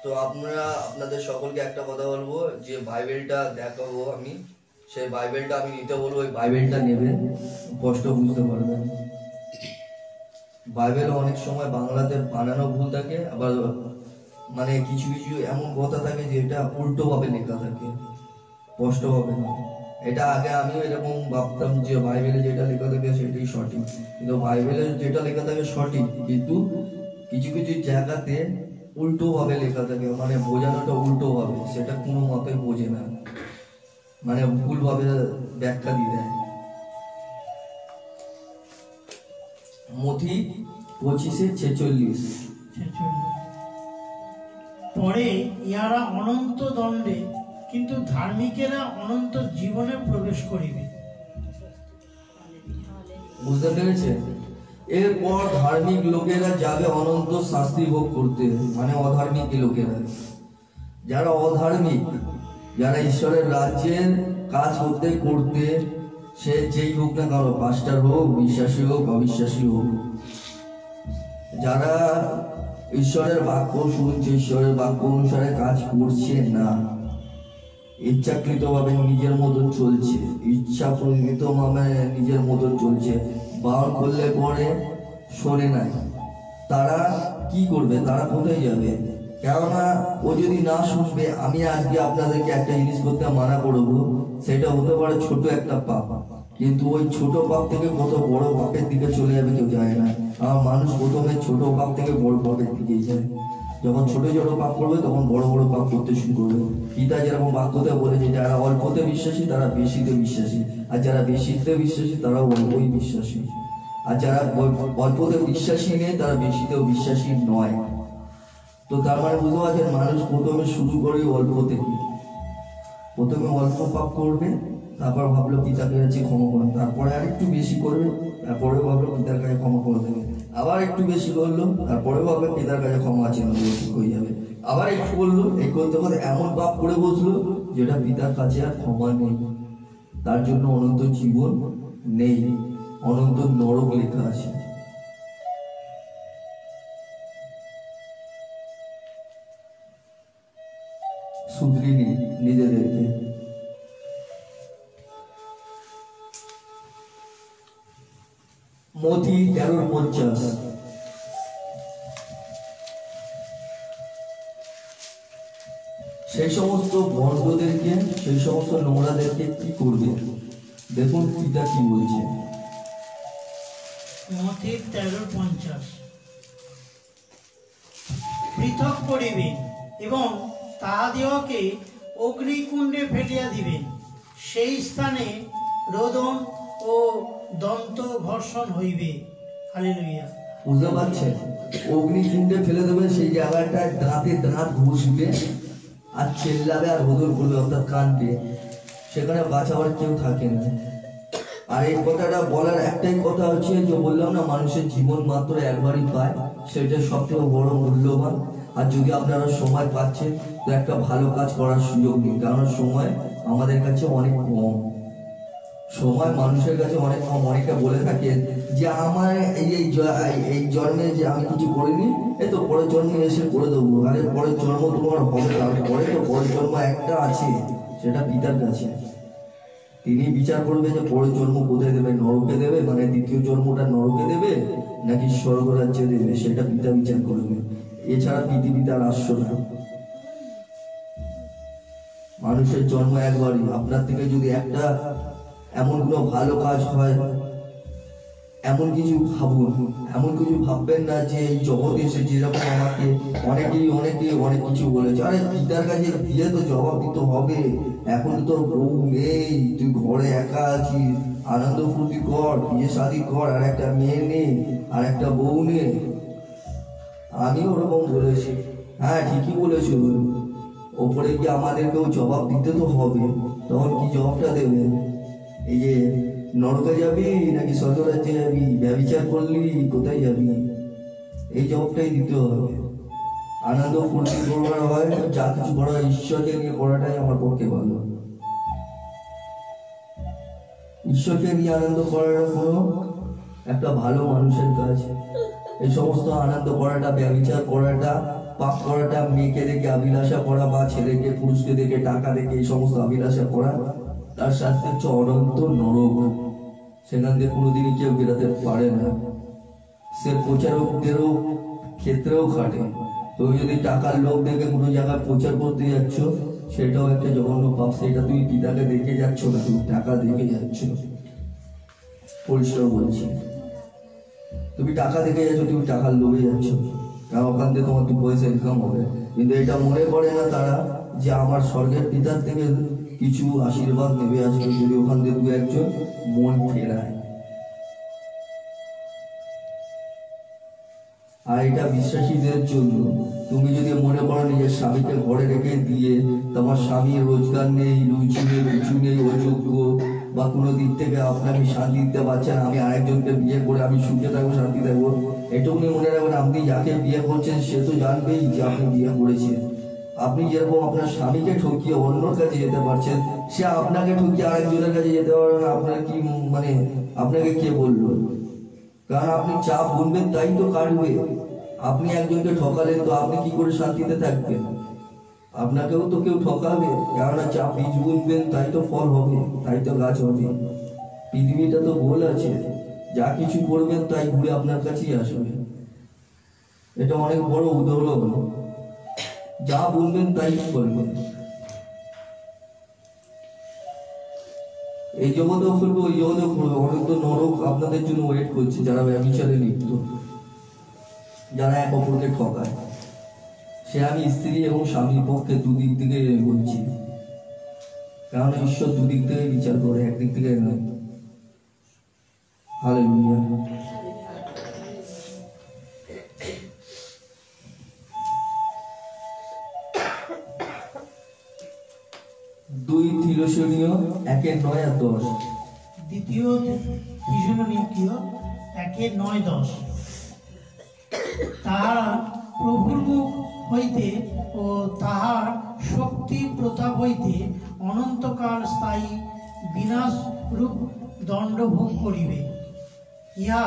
Speaker 1: তো আপনাদের সকলকে একটা কথা বলবো, যে বাইবেলটা দেখাবো আমি, সেই বাইবেলটা আমি নিতে বলবো, ওই বাইবেলটা নেবেন, স্পষ্ট বুঝতে পারবেন। বাইবেলে অনেক সময় বাংলাতে বানানো ভুল থাকে, আবার মানে কিছু কিছু এমন কথা থাকে যেটা উল্টো ভাবে লেখা থাকে, স্পষ্ট ভাবে না। এটা আগে আমিও এরকম ভাবতাম যে বাইবেলে যেটা লেখা থাকে সেটাই সঠিক, কিন্তু বাইবেলে যেটা লেখা থাকে সঠিক, কিন্তু কিছু কিছু জায়গাতে উল্টো ভাবে লেখা থাকে, মানে বোঝানোটা উল্টো ভাবে, সেটা কোনো মতেই বোঝে না, মানে ভুল ভাবে ব্যাখ্যা দিয়ে দেয়। মথি 25-46।
Speaker 3: পরে ইহারা অনন্ত দণ্ডে, কিন্তু ধার্মিকেরা অনন্ত জীবনে প্রবেশ করিবে।
Speaker 1: বুঝতে পেরেছে? এরপর ধার্মিক লোকেরা যাবে অনন্ত শাস্তি ভোগ করতে, মানে অধার্মিক লোকেরা, যারা অধার্মিক, যারা ঈশ্বরের রাজ্যের কাজ করতে করতে, সে যেই হোক না কেন, পাস্টার হোক, বিশ্বাসী হোক, অবিশ্বাসী হোক, যারা ঈশ্বরের বাক্য শুনছে, ঈশ্বরের বাক্য অনুসারে কাজ করছে না, ইচ্ছাকৃতভাবে নিজের মতন চলছে, ইচ্ছাকৃতভাবে নিজের মতন চলছে, বারণ করলে পরে শোনে নাই, তারা কি করবে? তারা কোথায় যাবে? কেননা ও যদি না শুনবে, আমি আজকে আপনাদেরকে একটা জিনিস করতে মানা করবো, সেটা হতে পারে ছোট একটা পাপ, কিন্তু ওই ছোট পাপ থেকে কত বড় পাপের দিকে চলে যাবে কেউ জানে না। আর মানুষ প্রথমে ছোট পাপ থেকে বড় পাপের দিকে যায়, যখন ছোট ছোট পাপ করবে তখন বড় বড় পাপ করতে শুরু করবে। পিতা যেরকম বাক্যতে বলেছে, যারা অল্পতে বিশ্বাসী তারা বেশিতে বিশ্বাসী, আর যারা বেশিতে বিশ্বাসী তারা অল্পই বিশ্বাসী, আর যারা অল্পতে বিশ্বাসী নেই তারা বেশিতেও বিশ্বাসী নয়। তো তার মানে বুঝতে পারছেন, মানুষ প্রথমে শুরু করে অল্প থেকে, প্রথমে অল্প পাপ করবে, তারপর ভাবলো পিতাকে কাছে ক্ষমা করবে, তারপরে আর একটু বেশি করবে, তারপরে ভাবলো পিতার কাছে ক্ষমা করে দেবে, আবার একটু বেশি করলো, তারপরে ভাবলো পিতার কাছে ক্ষমা আছে, ঠিক হয়ে যাবে, আবার একটু করলো, এই করতে করতে এমন পাপ করে বসলো যেটা পিতার কাছে আর ক্ষমা নেই, তার জন্য অনন্ত জীবন নেই, অনন্ত নরক লেখা আছে। শুধরিনি নিজেদেরকে। মথি 13-50। সেই সমস্ত ভণ্ডদেরকে, সেই সমস্ত নোংরাদেরকে কি করবে? দেখুন পিতা কি বলছে।
Speaker 3: মথি 13-50। পৃথক করিবেন এবং তাহাদিওকে অগ্নিকুণ্ডে ফেলিয়া দিবেন, সেই স্থানে রোদন ও দন্ত ঘর্ষণ হইবে। হালেলুয়া।
Speaker 1: বুঝতে পারছেন? অগ্নিকুণ্ডে ফেলে দেবে, সেই জায়গাটায় দাঁতে দাঁত ঘুষবে আর চেল্লাবে আর রোদন করবে, অর্থাৎ কানবে, সেখানে বাঁচাবার কেউ থাকে না। আর এই কথাটা বলার একটাই কথা হচ্ছে, যে বললাম না মানুষের জীবন মাত্র একবারই পায়, সেটা সবথেকে বড় মূল্যবান। আর যদি আপনারা সময় পাচ্ছেন তো একটা ভালো কাজ করার সুযোগ নেই, কারণ সময় আমাদের কাছে অনেক কম, সময় মানুষের কাছে অনেক কম। অনেকে বলে থাকে যে আমার এই জন্মে যে আমি কিছু করিনি, এই তো পরের জন্মে এসে করে দেবো। আরে পরের জন্ম তোমার হবে, তারপরে তো পরের জন্ম একটা আছে, সেটা পিতার কাছে। তিনি বিচার করবে যে পরের জন্ম কোথায় দেবে, নরকে দেবে, মানে দ্বিতীয় জন্মটা নরকে দেবে নাকি স্বর্গ রাজ্যে দেবে, সেটা পিতা বিচার করবে। এছাড়া পৃথিবীতে আর আসছো না। মানুষের জন্ম একবারই। আপনার থেকে যদি একটা এমন কোনো ভালো কাজ হয়, এমন কিছু ভাবুন, এমন কিছু ভাববেন না যে এই জগৎ এসে যেরকম আমাকে অনেকেই অনেক কিছু বলেছে, আরে পিতার কাছে বিয়ে তো জবাব দিতে হবে, এখন তো বউ নেই, তুই ঘরে একা আছিস, আনন্দ ফুর্তি কর, বিয়ে শাদি কর, আর একটা মেয়ে নেই, আর একটা বউ নেই। আমি ওরকম বলেছি, হ্যাঁ ঠিকই বলেছো, ওপরে গিয়ে আমাদেরকেও জবাব দিতে তো হবে। তখন কি জবাবটা দেবে? এই যে নরকে যাবি নাকি স্বর্গরাজ্যে যাবি, ব্যভিচার করলি কোথায় যাবি, এই জবাবটাই দিতে হবে। আনন্দ ফুর্তি করবার হয়, যা কিছু করা হয় ঈশ্বরকে নিয়ে করাটাই আমার পক্ষে ভালো। ঈশ্বরকে নিয়ে আনন্দ করার কোনো একটা ভালো মানুষের কাজ। এই সমস্ত আনন্দ করাটা, ব্যভিচার করাটা, পাপ করাটা, মেয়েকে দেখে অভিলাষা করা বা ছেলেকে পুরুষকে দেখে টাকা দেখে এই সমস্ত অভিলাষা করা, তার শাস্তি হচ্ছে অনন্ত নরক। সেখান থেকে কোনোদিনই কেউ বেরোতে পারে না। সে প্রচারকদেরও ক্ষেত্রেও খাটে। তুমি যদি টাকার লোক দেখে কোনো জায়গায় প্রচার করতে যাচ্ছ, সেটাও একটা জঘন্য পাপ। সেটা তুমি পিতাকে দেখে যাচ্ছ না, তুমি টাকা দেখে যাচ্ছ। পরিষ্কার বলছি, তুমি টাকা দেখে যাচ্ছ, তুমি টাকার লোভে যাচ্ছ, কারণ ওখান থেকে তোমার 2 পয়সা ইনকাম হবে। কিন্তু এটা মনে করে না তারা যে আমার স্বর্গের পিতার থেকে কিছু আশীর্বাদ নেবে আসবে যদি ওখান থেকে 2-1 মন ফেরায়। আর এটা বিশ্বাসীদের জন্য। তুমি যদি মনে করো নিজের স্বামীকে ঘরে রেখে দিয়ে তোমার স্বামী রোজগার নেই, রুচি নেই, কিছু নেই, অযোগ্য বা কোনো দিক থেকে আপনাকে শান্তি দিতে পারছেন, আমি আরেকজনকে বিয়ে করে আমি সুখে থাকবো, শান্তি থাকবো, এটুকুনি মনে রাখবেন আপনি যাকে বিয়ে করছেন সে তো জানবেই যে আপনি বিয়ে করেছেন। আপনি যেরকম আপনার স্বামীকে ঠকিয়ে অন্যর কাছে যেতে পারছেন, সে আপনাকে ঠকিয়ে আরেকজনের কাছে যেতে পারবে না। আপনার কি মানে আপনাকে কে বললো? কারণ আপনি চা বুনবেন তাই তো কাটবে। আপনি একজনকে ঠকালেন তো আপনি কি করে শান্তিতে থাকবেন? আপনাকেও তো কেউ ঠকাবে, কেননা চা বীজ বুনবেন তাই তো ফল হবে, তাই তো গাছ হবে। পৃথিবীটা তো গোল আছে, যা কিছু করবেন তাই ঘুরে আপনার কাছেই আসবে। এটা অনেক বড় উদাহরণ। যা বুনবেন তাই করবেন। এই জগতেও করবে, ওই জগতেও করবে। অনেক তো নরক আপনাদের জন্য ওয়েট করছে, যারা ব্যভিচারে লিপ্ত, যারা এক অপরকে ঠকায়। সে আমি স্ত্রী এবং স্বামীর পক্ষে দুদিক থেকে বলছি, কারণ ঈশ্বর দুদিক থেকে বিচার করে, একদিক থেকে নয়। হালেলুয়া। দুই থিলোসনীয় 1:9-10।
Speaker 3: দ্বিতীয় থিসলনিকীয় 1:9-10। তাহারা প্রভুর মুখ হইতে ও তাহার শক্তি প্রতাপ হইতে অনন্তকাল স্থায়ী বিনাশ রূপ দণ্ড ভোগ করিবে। ইহা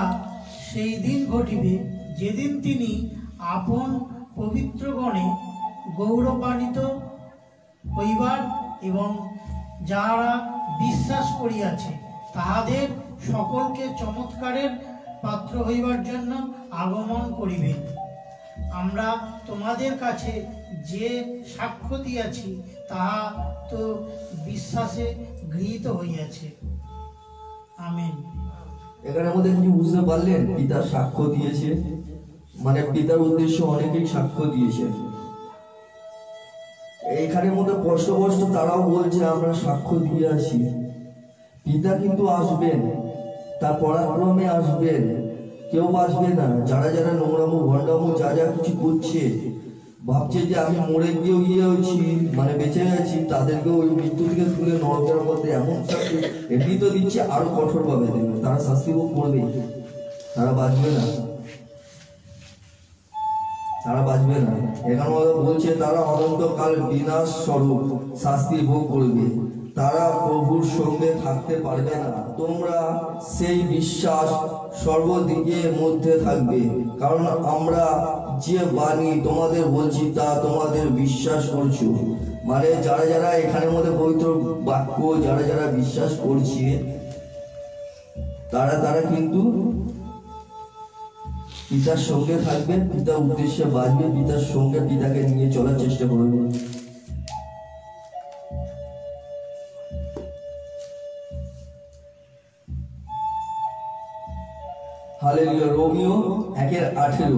Speaker 3: সেই দিন ঘটিবে যেদিন তিনি আপন পবিত্রগণে গৌরবান্বিত হইবার এবং যাহারা বিশ্বাস করিয়াছে তাহাদের সকলকে চমৎকারের পাত্র হইবার জন্য আগমন করিবেন। আমরা তোমাদের কাছে যে সাক্ষ্য দিয়াছি তাহা তো বিশ্বাসে গৃহীত হইয়াছে। আমেন।
Speaker 1: এখানে মধ্যে কিছু বুঝতে পারলেন? পিতা সাক্ষ্য দিয়েছে, মানে পিতার উদ্দেশ্য অনেকেই সাক্ষ্য দিয়েছে। এইখানের মধ্যে কষ্ট কষ্ট তারাও বলছে আমরা সাক্ষ্য দিয়ে আসি। পিতা কিন্তু আসবেন, তার পরাক্রমে আসবেন, কেউ আসবে না। যারা যারা নোংরামো ভণ্ডামো যা যা কিছু করছে, ভাবছে যে আমি মরে গিয়েও হয়েছি, মানে বেঁচে গেছি, তাদেরকে ওই মৃত্যু থেকে তুলে নরকের মধ্যে এমন শাস্তি এমনি তো দিচ্ছে, আরো কঠোর ভাবে দেবে। তারা শাস্তি ভোগ করবে, তারা বাঁচবে না, তারা বাঁচবে না। এখানে বলছে তারা অনন্তকাল বিনাশ স্বরূপ শাস্তি ভোগ করবে, তারা প্রভুর সঙ্গে থাকতে পারবে না। তোমরা সেই বিশ্বাস সর্বদিকে মধ্যে থাকবে, কারণ আমরা যে বাণী তোমাদের বলছি তা তোমাদের বিশ্বাস করছো। মানে যারা যারা এখানের মধ্যে পবিত্র বাক্য যারা যারা বিশ্বাস করছে, তারা তারা কিন্তু পিতার সঙ্গে থাকবে, পিতার উদ্দেশ্যে বাঁচবে, পিতার সঙ্গে পিতাকে নিয়ে চলার চেষ্টা করবে। হালেলুয়া। রোমিও 1:18।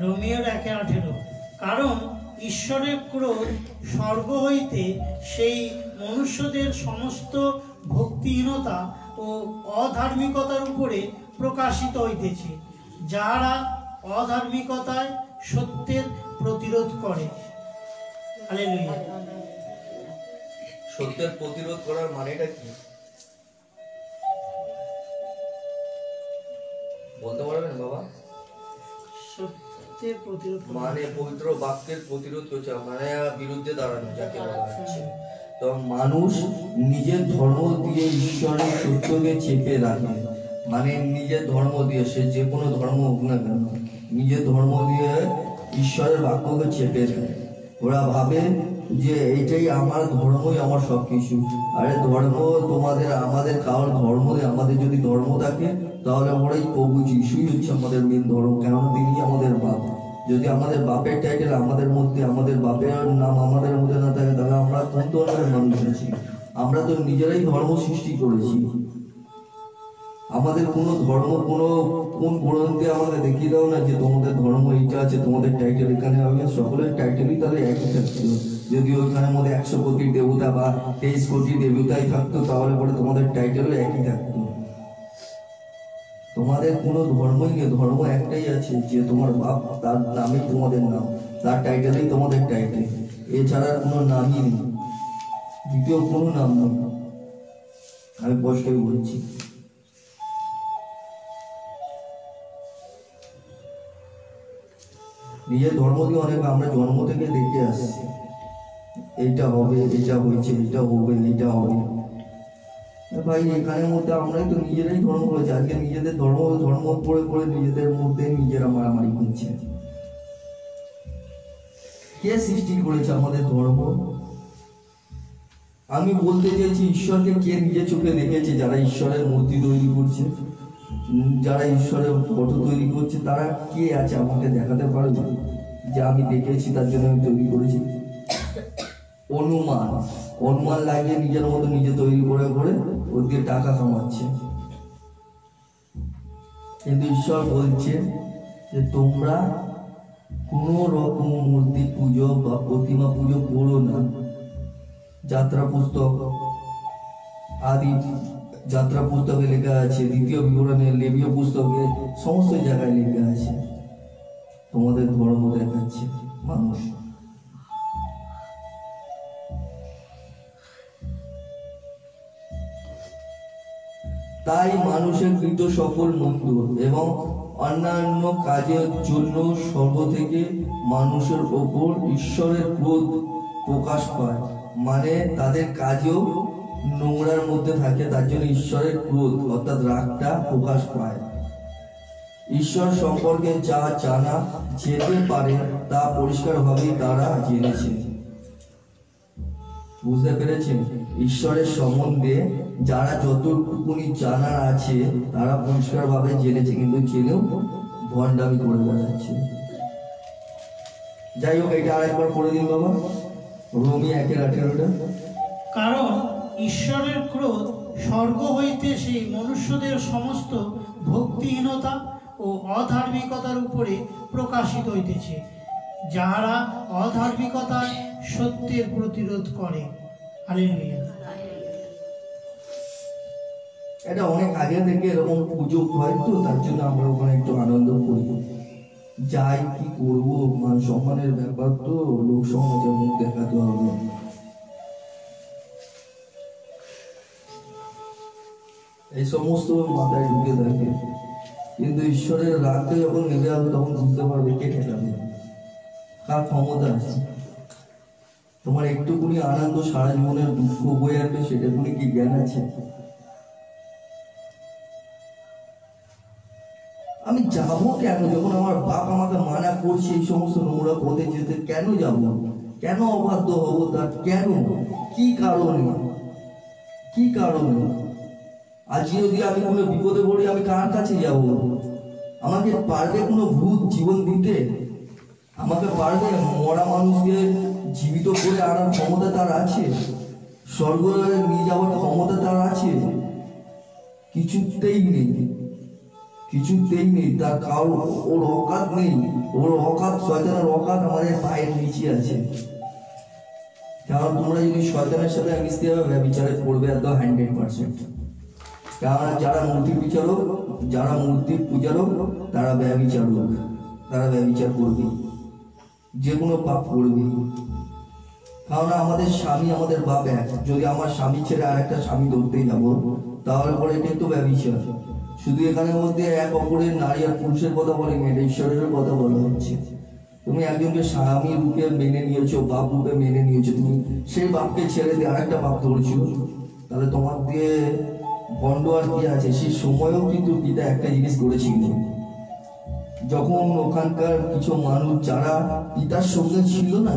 Speaker 3: রোমিওর 1:18। কারণ ঈশ্বরের ক্রোধ স্বর্গ হইতে সেই মনুষ্যদের সমস্ত ভক্তিহীনতা ও অধার্মিকতার উপরে প্রকাশিত হইতেছে, যাহারা অধার্মিকতায় সত্যের প্রতিরোধ করে। হালেলুয়া।
Speaker 1: সত্যের প্রতিরোধ করার মানেটা কি বলতে পারবেন বাবা?
Speaker 3: সত্যের প্রতিরোধ
Speaker 1: মানে পবিত্র বাক্যের প্রতিরোধ করছে, মানে বিরুদ্ধে দাঁড়ানো যাকে বলা হচ্ছে। তো মানুষ নিজের ধর্ম দিয়ে ঈশ্বরের সত্যকে চেপে রাখে, মানে নিজের ধর্ম দিয়ে, সে যে কোনো ধর্ম হোক না কেন, নিজের ধর্ম দিয়ে ঈশ্বরের বাক্যকে চেপে রাখে। ওরা ভাবে যে এইটাই আমার ধর্মই আমার সবকিছু। আরে ধর্ম তোমাদের আমাদের কারোর ধর্ম নেই। আমাদের যদি ধর্ম থাকে তাহলে আমরা এই প্রভু যিশুই হচ্ছে আমাদের মেন ধর্ম, কেননা তিনি আমাদের বাপ। যদি আমাদের বাপের টাইটেল আমাদের মধ্যে, আমাদের বাপের নাম আমাদের মধ্যে না থাকে, তাহলে আমরা কোন ধরনের মানুষ আছি? আমরা তো নিজেরাই ধর্ম সৃষ্টি করেছি। আমাদের কোনো ধর্ম কোন গ্রন্থে আমাকে দেখিয়ে দাও না যে তোমাদের ধর্ম এইটা আছে, তোমাদের টাইটেল এখানে হবে। সকলের টাইটেলই তাহলে একই থাকতো। যদি ওইখানের মধ্যে 100 কোটি দেবতা বা 23 কোটি দেবতাই থাকতো, তাহলে পরে তোমাদের টাইটেলও একই থাকতো। তোমাদের কোনো ধর্মই নেই, ধর্ম একটাই আছে, যে তোমার বাপ, তার নামই তোমাদের নাম, তার টাইটেলেই তোমাদের টাইটেল। এছাড়া কোনো নামই নেই, দ্বিতীয় কোনো নাম নেই। আমি স্পষ্টই বলছি। নিজের ধর্ম দিয়ে অনেক আমরা জন্ম থেকে দেখে আসছি, এইটা হবে, এটা হয়েছে, এটা হবে, এটা হবে। ভাই এখানের মধ্যে আমরাই তো নিজেরাই ধর্ম করেছি। আজকে নিজেদের ধর্ম পড়ে পড়ে নিজেদের মধ্যে নিজেরা মারামারি করছে। কে সৃষ্টি করেছে আমাদের ধর্ম? আমি বলতে চাইছি, ঈশ্বরকে কে নিজে চোখে দেখেছে? যারা ঈশ্বরের মূর্তি তৈরি করছে, যারা ঈশ্বরের ফটো তৈরি করছে, তারা কে আছে আমাকে দেখাতে পারবে যে আমি দেখেছি, তার জন্য আমি তৈরি করেছি? অনুমান লাগিয়ে নিজের মতো নিজে তৈরি করে করে ওদিকে টাকা কামাচ্ছে। কিন্তু ঈশ্বর বলছে যে তোমরা কোন রকম মূর্তি পুজো বা প্রতিমা পুজো করো না। যাত্রা পুস্তক, আদি যাত্রা পুস্তকে লেখা আছে, দ্বিতীয় বিবরণে, লেবীয় পুস্তকে, সমস্ত জায়গায় লেখা আছে। তোমাদের ধর্ম দেখাচ্ছে মানুষ। তাই মানুষের কৃত সকল মন্দ এবং অন্যান্য কাজের জন্য স্বর্গ থেকে মানুষের ওপর ঈশ্বরের ক্রোধ প্রকাশ পায়। মানে তাদের কাজেও নোংরার মধ্যে থাকে, তার জন্য ঈশ্বরের ক্রোধ অর্থাৎ রাগটা প্রকাশ পায়। ঈশ্বর সম্পর্কে যা জানা যেতে পারে তা পরিষ্কারভাবেই তারা জেনেছে। বুঝতে পেরেছেন? ঈশ্বরের সম্বন্ধে যারা যতটুকুনি জানার আছে তারা পরিষ্কারভাবে জেনেছে, কিন্তু জেনেও ভণ্ডামি করে বেড়াচ্ছে। যাই হোক, এটা আরেকবার পড়ে দিন বাবা, রোমি 1:18।
Speaker 3: কারণ ঈশ্বরের ক্রোধ স্বর্গ হইতে সেই মনুষ্যদের সমস্ত ভক্তিহীনতা ও অধার্মিকতার উপরে প্রকাশিত হইতেছে, যাহারা অধার্মিকতায় সত্যের প্রতিরোধ করে। হালেলুয়া।
Speaker 1: এটা অনেক আগে থেকে এরকম পুজো হয়, তো তার জন্য আমরা ওখানে একটু আনন্দ করি। যাই কি করবো, মান সম্মানের ব্যাপার তো, লোক সমাজে মুখ দেখাতে হবে। এই সমস্ত মাথায় ঢুকে থাকে, কিন্তু ঈশ্বরের রাগটা যখন নেমে আসবে তখন বুঝতে পারবে কে ঠেকাবে, কার ক্ষমতা আছে। তোমার একটুকুনি আনন্দ সারা জীবনের দুঃখ বয়ে আনবে, সেটাকুনি কি জ্ঞান আছে? আমি যাবো কেন? যখন আমার বাপ আমাকে মানা করছে এই সমস্ত নোংরা পথে যেতে, কেন যাব? কেন অবাধ্য হবো? তার কেন? কি কারণে? কি কারণে? আজকে যদি আমি কোনো বিপদে পড়ি, আমি কার কাছে যাব? আমাকে পারবে কোনো ভূত জীবন দিতে? আমাকে পারবে? মরা মানুষকে জীবিত করে আনার ক্ষমতা তার আছে? স্বর্গ নিয়ে যাওয়ার ক্ষমতা তার আছে? কিছুতেই নেই, কিছুতেই নেই। তার কারো ওর অকাত নেই। ওর অকাত, শয়তানের অকাত আমাদের পায়ের নিচে আছে। কারণ তোমরা যদি শয়তানের সাথে মিশতে হবে, ব্যভিচারে পড়বে একদম 100%। কারণ যারা মূর্তি বিচারক, যারা মূর্তির পূজারক, তারা ব্যভিচারক, তারা ব্যভিচার করবে, যে কোনো পাপ করবে। কারণ আমাদের স্বামী, আমাদের বাপ এক। যদি আমার স্বামী ছেড়ে আর একটা স্বামী ধরতেই যাবো, তাহলে পরে এটাই তো ব্যভিচার। শুধু এখানের মধ্যে এক অপরের নারী আর পুরুষের কথা বলে, এটা ঈশ্বরের কথা বলা হচ্ছে। তুমি একজনকে স্বামী রূপে মেনে নিয়েছো, বাপ রূপে মেনে নিয়েছো, তুমি সেই বাপকে ছেড়ে দিয়ে আরেকটা বাপ ধরছো, তাহলে তোমার দিয়ে বন্ড আর কি আছে? সেই সময়ও কিন্তু পিতা একটা জিনিস করেছিল। যখন ওখানকার কিছু মানুষ যারা পিতার সঙ্গে ছিল না,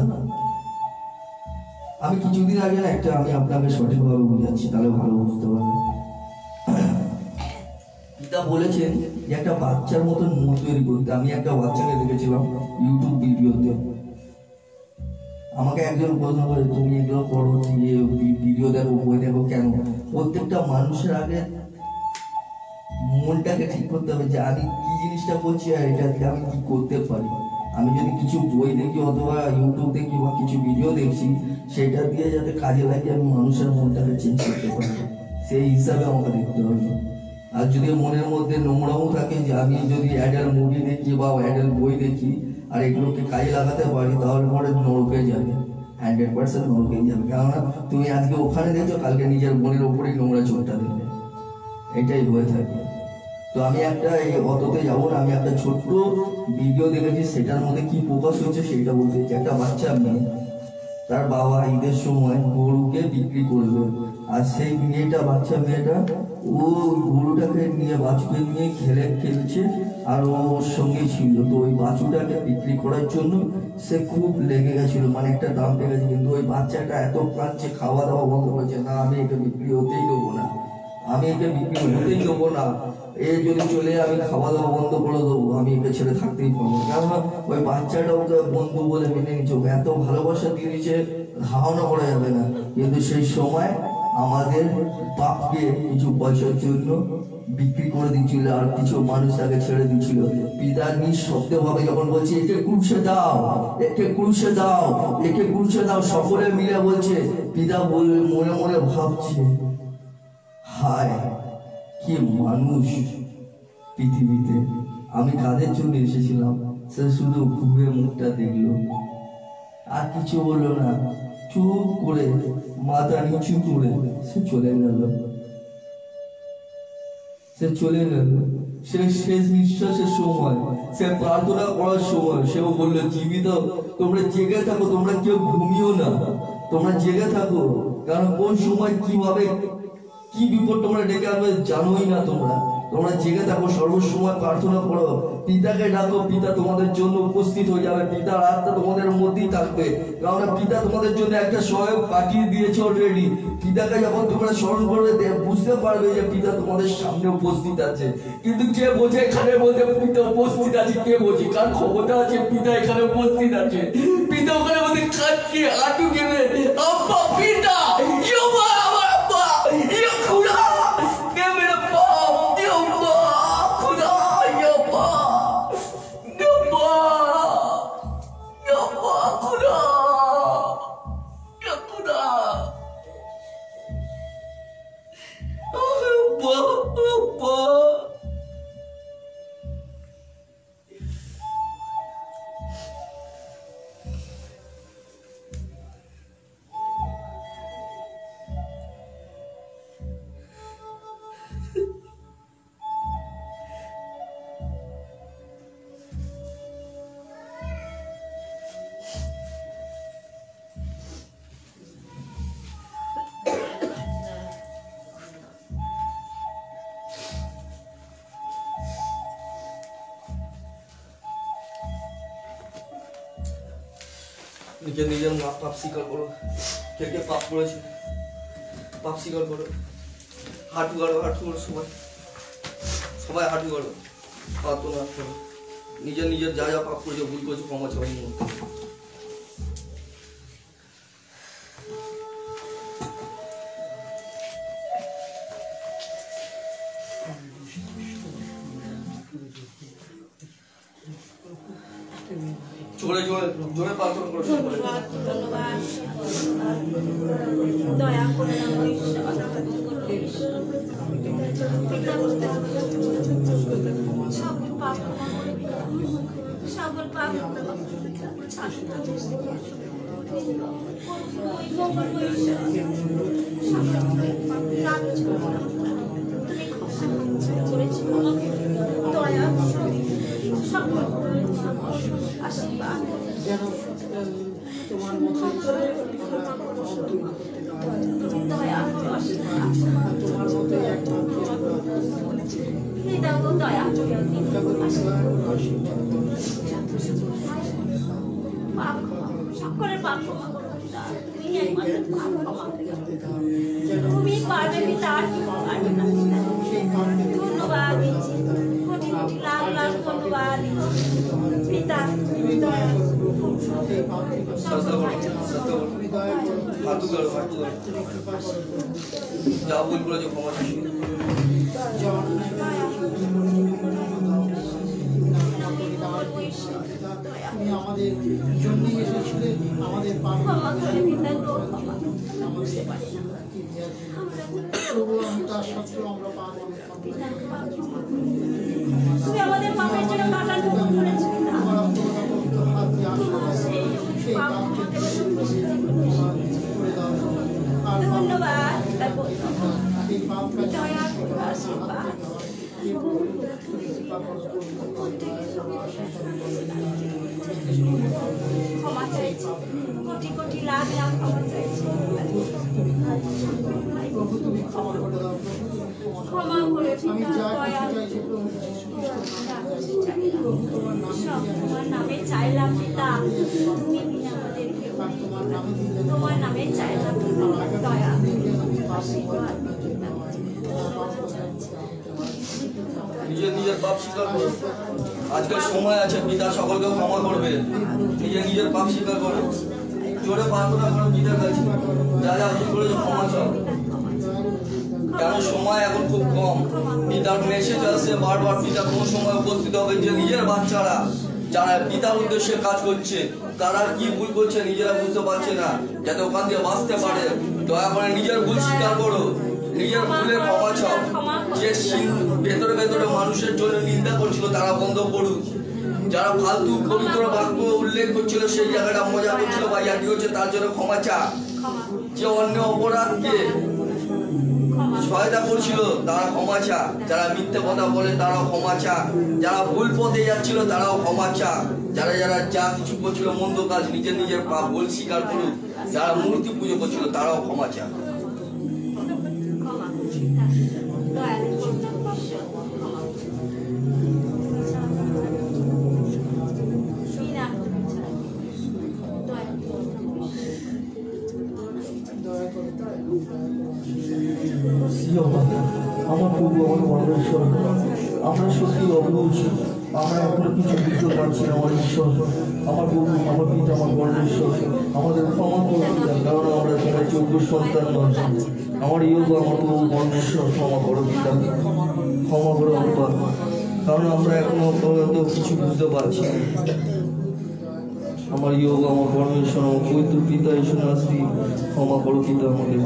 Speaker 1: আমি কিছুদিন আগে না একটা, আমি আপনাকে সঠিকভাবে বুঝাচ্ছি, তাহলে ভালো বুঝতে পারবেন। পিতা বলেছেন যে একটা বাচ্চার মতন মন তৈরি করতে। আমি একটা বাচ্চাকে দেখেছিলাম ইউটিউব ভিডিওতে। আমাকে একজন প্রশ্ন করে, তুমি এগুলো করো, ভিডিও দেখো, বই দেখো কেন? প্রত্যেকটা মানুষের আগে মনটাকে ঠিক করতে হবে যে আমি কি জিনিসটা করছি আর এটা দিয়ে আমি কি করতে পারি। আমি যদি কিছু বই দেখি অথবা ইউটিউব দেখি বা কিছু ভিডিও দেখছি, সেটা দিয়ে যাতে কাজে লাগে আমি মানুষের মনটাকে চেঞ্জ করতে পারি, সেই হিসাবে আমাকে দেখতে হবে। আর যদি মনের মধ্যে নোংরাও থাকে যে আমি যদি অ্যাডাল্ট মুভি দেখি বা অ্যাডাল্ট বই দেখি আর এগুলোকে কাজে লাগাতে পারি, তাহলে পরে নরকে যাবে, 100% নরকে যাবে। কেননা তুমি আজকে ওখানে দেখছো, কালকে নিজের মনের ওপরেই নোংরা চোখটা দেবে, এটাই হয়ে থাকে। তো আমি একটা অততে যাবো না, আমি একটা ছোট্ট ভিডিও দেখেছি, সেটার মধ্যে কি প্রকাশ হয়েছে সেটা বলতে। একটা বাচ্চা মেয়ে, তার বাবা ঈদের সময় গরুকে বিক্রি করবে, আর সেই মেয়েটা, বাচ্চা মেয়েটা, ও গরুটাকে নিয়ে, বাছুকে নিয়ে খেলছে, আর ওর সঙ্গে ছিল। তো ওই বাছুটাকে বিক্রি করার জন্য সে খুব লেগে গেছিল, মানে একটা দাম পেয়ে গেছে। কিন্তু ওই বাচ্চাটা এত কাঁদছে, খাওয়া দাওয়া বন্ধ করেছে, না আমি এটা বিক্রি হতেই দেবো না, আমি একে বিক্রি হতেই দেবো না, এ যদি চলে আমি খাওয়া দাওয়া বন্ধ করে দেবো, আমি একে ছেড়ে থাকতেই পারবো। কেননা ওই বাচ্চাটা ওকে বন্ধু বলে মেনে নিচ্ছে, ওকে এত ভালোবাসা দিয়ে দিচ্ছে, ধারণা করা যাবে না। কিন্তু সেই সময় আমাদের বাপকে কিছু পয়সার জন্য বিক্রি করে দিচ্ছিল, আর কিছু মানুষ তাকে ছেড়ে দিচ্ছিল। পিতা নিঃশব্দে ভাবে যখন বলছে একে ক্রুশে দাও, একে ক্রুশে দাও, একে ক্রুশে দাও, সকলে মিলে বলছে, পিতা মনে মনে ভাবছে, হায় কি মানুষ পৃথিবীতে, আমি কাদের জন্য এসেছিলাম। সে শুধু ঘুরে মুখটা দেখলো, আর কিছু বললো না, চুপ করে মাথা নিচু করে সে চলে গেল, সে চলে গেল। সে শেষ নিঃশ্বাসের সময়, সে প্রার্থনা করার সময় সেও বললো, জীবিত তোমরা জেগে থাকো, তোমরা কেউ ঘুমিও না, তোমরা জেগে থাকো। কারণ কোন সময় কিভাবে কি বিপদ তোমরা ডেকে আনবে জানোই না। তোমরা জেগে থাকো, সর্বসময় প্রার্থনা করো, পিতাকে ডাকো, পিতা তোমাদের জন্য উপস্থিত হয়ে যাবে, পিতার আত্মা তোমাদের মধ্যেই থাকবে। কারণ পিতা তোমাদের জন্য একটা সহায়ক পাঠিয়ে দিয়েছে অলরেডি। পিতাকে যখন তোমরা স্মরণ করবে, বুঝতে পারবে যে পিতা তোমাদের সামনে উপস্থিত আছে। কিন্তু কে বোঝে এখানে বলতে পিতা উপস্থিত আছে? কে বোঝে? কার ক্ষমতা আছে পিতা এখানে উপস্থিত আছে? পিতা ওখানে বলতে কাঁদছে, আটু কেঁদে, আব্বা পিতা, আমার আব্বা, খুড়া, মেরে বাপ, খুড়া, খুড়া, খুড়া, নিজের নিজের পাপ স্বীকার করো। কে কে পাপ করেছে পাপ স্বীকার করো। হাঁটু গাড়ো, হাঁটু গাড়ো, সবাই সবাই হাঁটু গাড়ো, প্রার্থনা করো। নিজের নিজের যা যা পাপ করেছে, ভুল করেছে, ক্ষমা চাওয়ার মুহূর্তে। জোরে জোরে জোরে প্রার্থনা করো।
Speaker 2: ধন্যবাদ, ধন্যবাদ। দয়া করে নাও ঈশ্বর, পিতা বলতে সকল পাপ ক্ষমা করে দাও, সকল পাপ দয়া আশীর্বাদ
Speaker 3: যেন তোমার মতো
Speaker 2: দয়া
Speaker 3: তোমার মতো
Speaker 2: দয়া সকলের পাপ ক্ষমা করো। তুমি একমাত্র পাপ ক্ষমা করো। তুমি পারবে পিতা, আর কেউ পারবে না। ধন্যবাদ দিচ্ছি, কোটি কোটি লাখ লাখ ধন্যবাদ পিতা। দয়া
Speaker 1: হাঁটু গাড়ো, হাঁটু গাড়ো। যা ভুল করেছো ক্ষমা চাও।
Speaker 3: তুমি আমাদের জন্য এসেছিলে, আমাদের পাপ
Speaker 2: ক্ষমা করে পিতা, ক্ষমা বুঝতে পারি না।
Speaker 3: তবু আমি তার সত্ত্বেও আমরা পাপ
Speaker 2: তুমি আমাদের পাপের জন্য কাটার গ্রহণ করেছো পিতা। সেই পাপ ধন্যবাদ, দয়া আশীর্বাদ ক্ষমা চাইছি, কোটি কোটি লাখ লাখ ক্ষমা চাইছি। ক্ষমা করে পিতা, দয়া তোমার নামে চাইলাম পিতা, তুমি আমাদেরকে তোমার নামে চাইলাম দয়া আশীর্বাদ।
Speaker 1: নিজের নিজের পাপ স্বীকার করো। আজকের সময় আছে, পিতা সকলকে ক্ষমা করবে। নিজের নিজের পাপ স্বীকার করো, জোরে প্রার্থনা করো পিতার কাছে। যা যা ভুল করেছো ক্ষমা চাও। কেন সময় এখন খুব কম। পিতার মেসেজ আসছে বারবার, পিতা কোন সময় উপস্থিত হবে। যে নিজের বাচ্চারা যারা পিতার উদ্দেশ্যে কাজ করছে, তারা কি ভুল করছে নিজেরা বুঝতে পারছে না, যাতে ওখান দিয়ে বাঁচতে পারে। দয়া করে নিজের ভুল স্বীকার করো, নিজের ভুলের ক্ষমা চাও। যে ভেতরে ভেতরে মানুষের জন্য নিন্দা করছিল, তারা বন্ধ করুক। যারা ফালতু পবিত্র বাক্য উল্লেখ করছিল, সেই জায়গাটা মজা করছিল বা ইয়াকি হচ্ছে, তার জন্য ক্ষমা চা। যে অন্য অপরাধকে সহায়তা করছিল, তারা ক্ষমা চা। যারা মিথ্যে কথা বলে, তারাও ক্ষমা চা। যারা ভুল পথে যাচ্ছিল, তারাও ক্ষমা চা। যারা যারা যা কিছু করছিল মন্দ কাজ, নিজের নিজের পাপ ভুল স্বীকার করুক। যারা মূর্তি পুজো করছিল, তারাও ক্ষমা চা।
Speaker 4: আমার প্রভু, আমার পরমেশ্বর, আমরা সত্যি অবুঝ, আমরা এখনো কিছু বুঝতে পারছি না। আমার ঈশ্বর, আমার প্রভু, আমার পিতা, আমার পরমেশ্বর, আমাদের ক্ষমা করুন, কারণ আমরা তোমার যোগ্য সন্তান নয়। আমার যোগ্য আমার প্রভু পরমেশ্বর, ক্ষমা করো পিতা, ক্ষমা করো বাবা, কারণ আমরা এখনো পর্যন্ত কিছু বুঝতে পারছি না। আমার যোগ্য আমার পরমেশ্বর, আমার পবিত্র পিতা এসে নাস্তি, ক্ষমা করো পিতা আমাদের।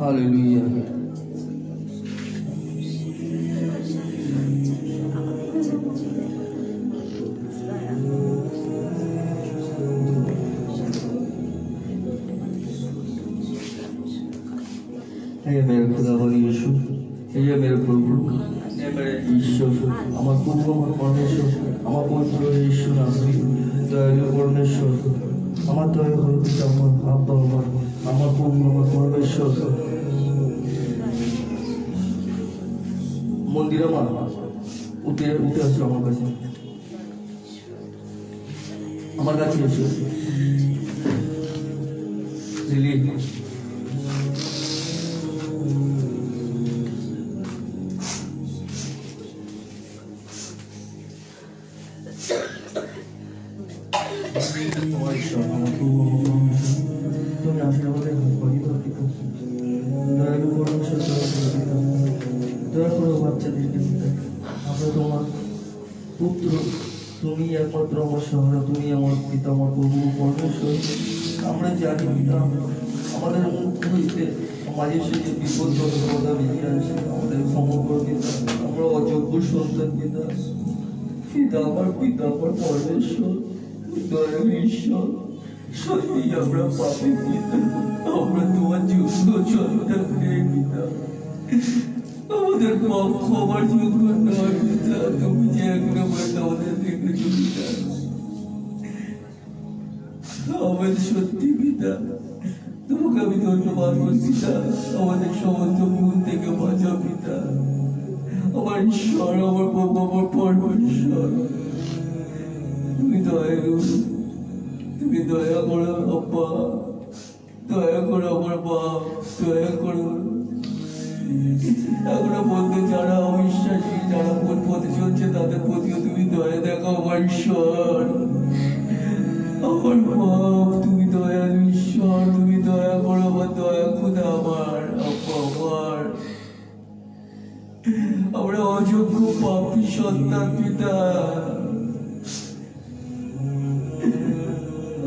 Speaker 4: Hallelujah.
Speaker 1: ये मेरे प्रभु, ये मेरे ईश्वर, আমার প্রভু আমার পরমেশ্বর, আমার পবিত্র ঈশ্বর আসবি, দয়ালু পরমেশ্বর, আমার দয়া হয়ে পিতা আমার আব্বা আমার প্রভু আমার পরমেশ্বর। মন্দিরে মা উঠে আসো আমার কাছে, আমার কাছে এসো লিলি। তোমার ঈশ্বর আমার প্রভু আমার পরমেশ্বর, তুমি আশীর্বাদের দয়ালু পরমেশ্বর, দয়া করো বাচ্চাদেরকে। আমরা তোমার পুত্র, তুমি একমাত্র আমার সহায়, তুমি আমার পিতা আমার প্রভু পরমেশ্বর। আমরা জানি পিতা আমাদের মুখ হইতে মাঝে সাঝে বিপদ কথা বেরিয়ে আসে, আমাদের ক্ষমা করো পিতা, আমরা অযোগ্য সন্তান পিতা। পিতা আমার পরমেশ্বর, দয়ালু ঈশ্বর, সত্যি আমরা পাপী পিতা, আমরা তোমার যোগ্য সন্তান নেই পিতা, আমাদের পাপ ক্ষমার যোগ্য নয় পিতা। তুমি যে এখনো পর্যন্ত আমাদের দেখেছো পিতা, আমাদের সত্যি পিতা তোমাকে আমি ধন্যবাদ করছি পিতা। আমাদের সমস্ত ভুল থেকে বাঁচাও পিতা, আমার ঈশ্বর, আমার প্রভু, আমার পরমেশ্বর। তুমি দয়ালু, তুমি দয়া করো আব্বা, দয়া করো আমার বাপ, দয়া করো। এখনো বলতে যারা অবিশ্বাসী, যারা কোন পথে চলছে তাদের প্রতিও তুমি দয়া দেখাও আমার ঈশ্বর, আমার বাপ। তুমি দয়ালু ঈশ্বর, তুমি দয়া করো আমার দয়া খুদা আমার আব্বা আমার। আমরা অযোগ্য পাপী সন্তান পিতা,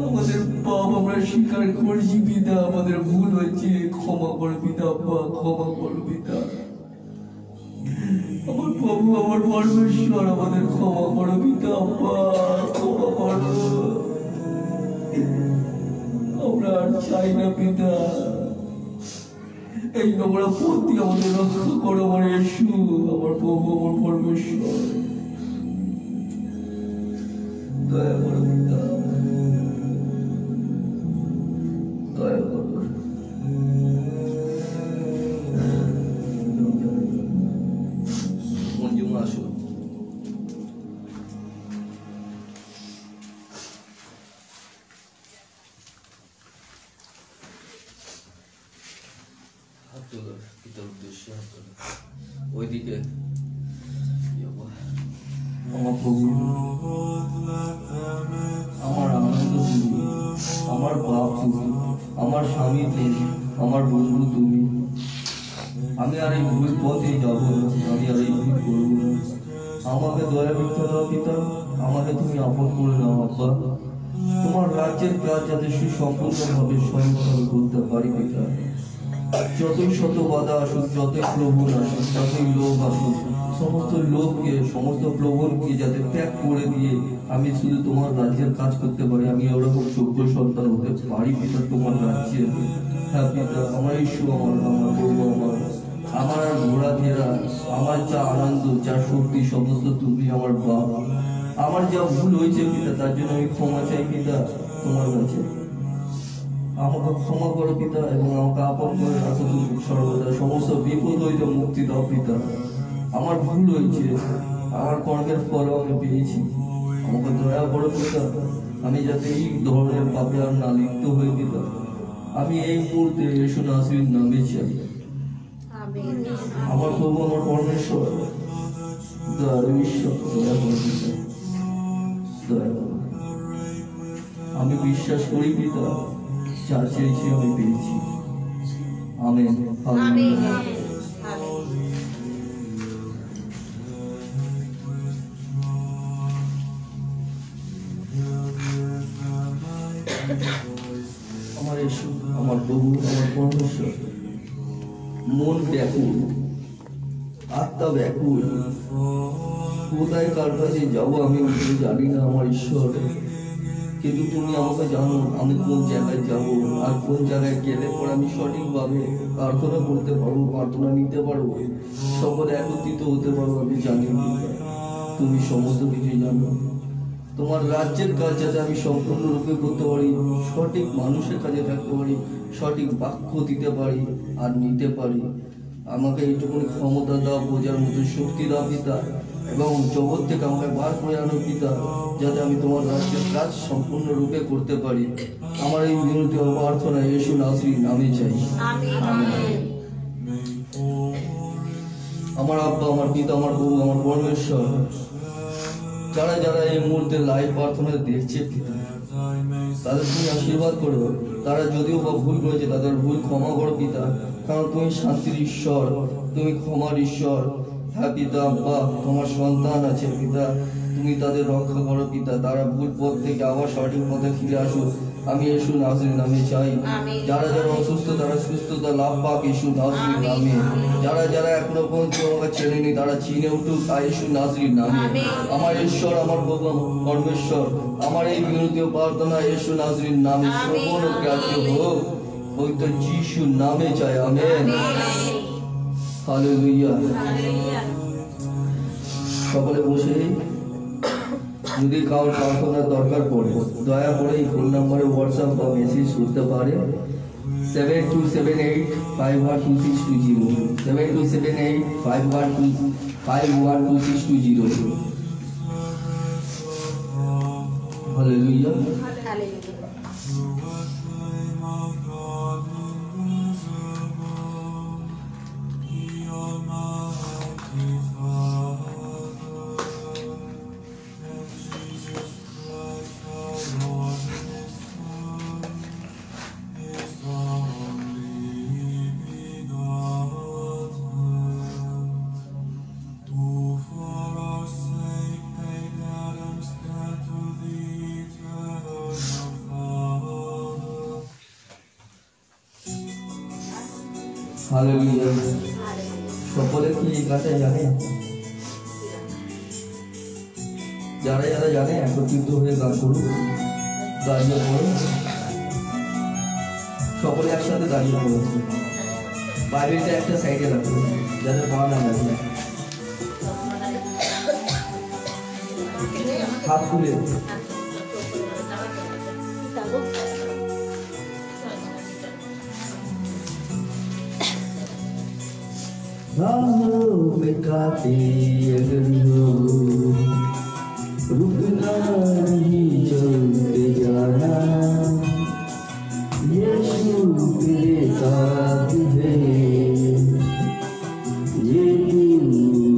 Speaker 1: আমাদের পাপ আমরা স্বীকার করছি পিতা, আমাদের ভুল হয়েছে, ক্ষমা করো পিতা আব্বা, ক্ষমা করো পিতা। আমার প্রভু আমার পরমেশ্বর, আমাদের ক্ষমা করো পিতা আব্বা, ক্ষমা করো। আমরা আর চাই না পিতা এই নোংরা পথটি, আমাদের রক্ষা করো আমার ইয়েশু, আমার প্রভু আমার পরমেশ্বর। দয়া করো পিতা, দয়া করো। মঞ্জুমা আসো। পিতার উদ্দেশ্যে ওইদিকে আমার প্রভু, আমার আনন্দ তুমি, আমার বাপ তুমি, আমার স্বামী তুমি, আমার বন্ধু তুমি। আমি আর এই ভুল পথে যাব না, আমি আর এই ভুল করব না। আমাকে দয়া করতে দাও পিতা, আমাকে তুমি আপন করে নাও আব্বা। তোমার রাজ্যের কাজ যাতে সুসম্পূর্ণভাবে স্বয়ংভাবে করতে পারি পিতা। যতই শত বাধা আসুক, যতই প্রভুর আসুক, যতই লোক আসুক, সমস্ত লোককে, সমস্ত প্রভুরকে যাতে ত্যাগ করে দিয়ে আমি শুধু তোমার রাজ্যের কাজ করতে পারি, আমি ওরকম যোগ্য সন্তান হতে পারি পিতা তোমার রাজ্যের। হ্যাঁ পিতা, আমার ঈশ্বর, আমার প্রভু, আমার আর ঘোরাফেরা, আমার যা আনন্দ, যা শক্তি, সমস্ত তুমি আমার বাপ। আমার যা ভুল হয়েছে পিতা, তার জন্য আমি ক্ষমা চাই পিতা তোমার কাছে। আমাকে ক্ষমা করো পিতা, এবং আমাকে আপন করে রাখো তুমি সর্বদা। সমস্ত বিপদ হইতে মুক্তি দাও পিতা। আমার ভুল হয়েছে, আমার কর্মের ফল আমি পেয়েছি, আমাকে দয়া করো পিতা। আমি যাতে এই ধরনের পাপে আর না লিপ্ত হয়ে পিতা, আমি এই মুহূর্তে ইয়েশু নাসির নামে চাই। আমার প্রভু আমার পরমেশ্বর, দয়ালু ঈশ্বর, দয়া করো পিতা, দয়া করো। আমি বিশ্বাস করি পিতা, যা চেয়েছি আমি পেয়েছি। আমেন। আমার ইয়েশু, আমার প্রভু, আমার পরমেশ্বর, মন ব্যাকুল, আত্মা ব্যাকুল, কোথায় কার কাছে যাবো আমি জানি না আমার ঈশ্বর। কিন্তু তুমি আমাকে জানো আমি কোন জায়গায় যাব আর কোন জায়গায় গেলে পর আমি সঠিকভাবে প্রার্থনা করতে পারবো, প্রার্থনা নিতে পারবো, সকলে একত্রিত হতে পারবো। আমি জানি তুমি সমস্ত কিছু জানো। তোমার রাজ্যের কাজ যাতে আমি সম্পূর্ণরূপে করতে পারি, সঠিক মানুষের কাছে থাকতে পারি, সঠিক বাক্য দিতে পারি আর নিতে পারি, আমাকে এইটুকুনি ক্ষমতা দাও, বোঝার মতো শক্তি দাও পিতা, এবং জগৎ থেকে আমাকে বার করে আনো পিতা, যাতে আমি তোমার রাজ্যের কাজ সম্পূর্ণরূপে করতে পারি। আমার এই বিনতি ও প্রার্থনা ইয়েশু নাসরির নামে চাই। আমার আব্বা, আমার পিতা, আমার প্রভু, আমার পরমেশ্বর, যারা যারা এই মুহূর্তে লাইভ প্রার্থনা দেখছে পিতা, তাদের তুমি আশীর্বাদ করো। তারা যদিও বা ভুল করেছে তাদের ভুল ক্ষমা করো পিতা, কারণ তুমি শান্তির ঈশ্বর, তুমি ক্ষমার ঈশ্বর। হ্যাঁ পিতা, আব্বা তোমার সন্তান আছে পিতা, তুমি তাদের রক্ষা করো পিতা, তারা ভুল পথ থেকে আবার সঠিক পথে ফিরে আসুক। আমি ইয়েশু নাসরির নামে চাই। যারা যারা অসুস্থ তারা সুস্থতা লাভ পাক ইয়েশু নাসরির নামে। যারা যারা এখনো পর্যন্ত আমাকে চেনেনি তারা চিনে উঠুক ইয়েশু নাসরির নামে। আমার ঈশ্বর, আমার প্রভু, পরমেশ্বর, আমার এই বিনতি ও প্রার্থনা ইয়েশু নাসরির নামে শ্রবণ ও গ্রাহ্য হোক, পবিত্র যিশুর নামে চাই। আমেন। হালেলুয়া। সকলে বসে, যদি কারোর প্রার্থনার দরকার পড়ে দয়া করে এই ফোন নম্বরে হোয়াটসঅ্যাপ বা মেসেজ করতে পারে 7278512620, 7278512620। হালেলুয়া। হালেলুয়া। সকলে কি এই গানটা জানে? যারা যারা জানে একত্রিত হয়ে গান করুন, দাঁড়িয়ে পড়ুন, সকলে একসাথে দাঁড়িয়ে পড়ুন। বাইবেলটা একটা সাইডে রাখুন যাতে পড়া না লাগে। হাত তুলে राहों में काटे अगर हो, रुकना नहीं चलते जाना, यीशु तेरे साथ है, ये तू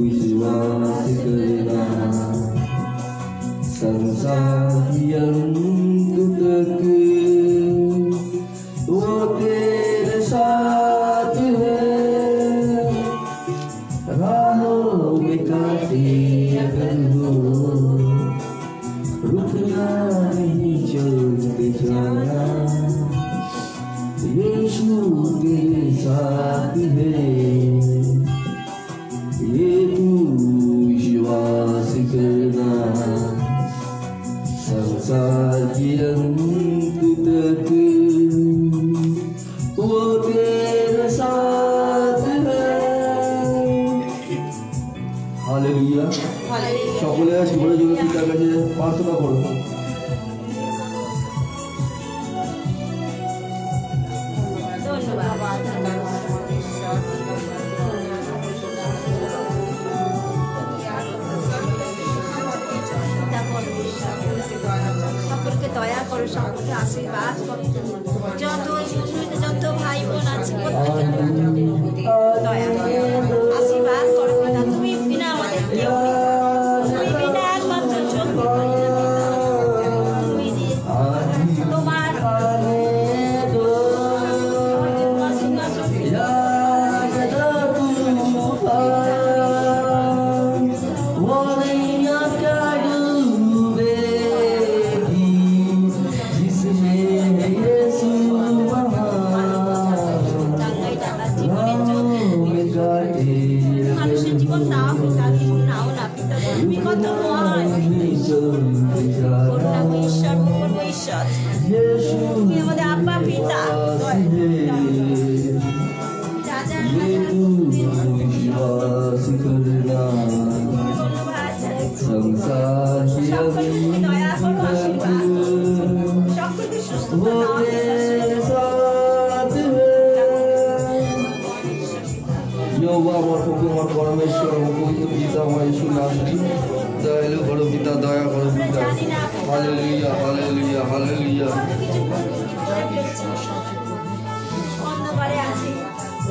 Speaker 1: विश्वास करना, संसार की अंत तक वो तेरे साथ है। राहों में काटे अगर हो, रुकना नहीं चलते जाना, यीशु तेरे साथ है, ये तू विश्वास करना, संसार की अंत तक वो तेरे साथ है। हालेलुया। সকলে জীবনের জন্য পিতার কাছে প্রার্থনা করো।
Speaker 2: সকলকে দয়া করো, সকলকে আশীর্বাদ করো, যত যত ভাই বোন আছে প্রত্যেককে দয়া করো, আশীর্বাদ করো। তুমি বিনা আমাদের কেউ নেই, তুমি বিনা একমাত্র চলতে পারি না পিতা। তুমি যে তোমার মানুষের জীবন নাও পিতা, জীবন নাও না পিতা, তুমি কত মহান করুণাময় ঈশ্বর, করুণাময় ঈশ্বর। ধন্যবাদ জানাচ্ছি।
Speaker 1: संसार की
Speaker 2: সকলকে দয়া করো, আশীর্বাদ করো। সকলকে সুস্থতা দাও,
Speaker 1: मेरे साथ है योगा আমার প্রভু আমার পরমেশ্বর আমার পবিত্র পিতা আমার যিশু নামটি দয়ালু করো পিতা দয়া করো পিতা হালেলুয়া হালেলুয়া হালেলুয়া
Speaker 2: কত কিছু করে ফেলছি। অন্ধকারে আছি,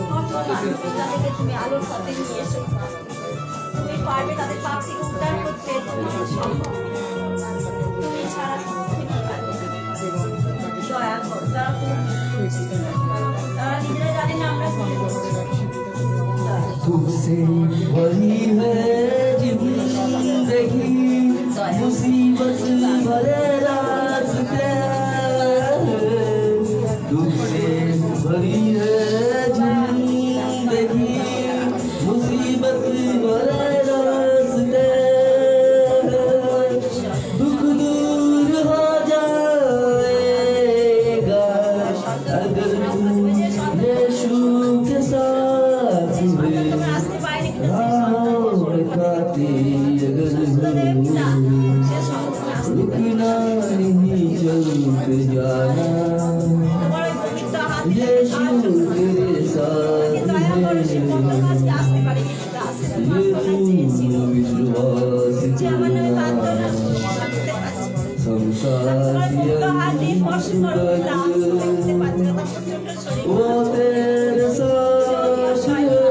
Speaker 2: কত মানুষ তাদেরকে তুমি আলোর পথে নিয়ে এসো। তুমি পারবে তাদের পাপ থেকে উদ্ধার করতে, তোমার সম্ভব। তুমি ছাড়া তুমি পারবে না। দয়া করো, তারা নিজেরা জানে না আমরা কি করছি।
Speaker 1: तुझसे भरी है जिंदगी मुसीबत भरे रास्ते तुझसे भरी है जिंदगी मुसीबत भरे रास्ते दुख दूर हो जाएगा अगर तू यीशु के साथ में
Speaker 2: আসতে বাইরে
Speaker 1: रुकना नहीं चलते जाना यीशु तेरे साथ है ये तू विश्वास करना संसार वो तेरे साथ है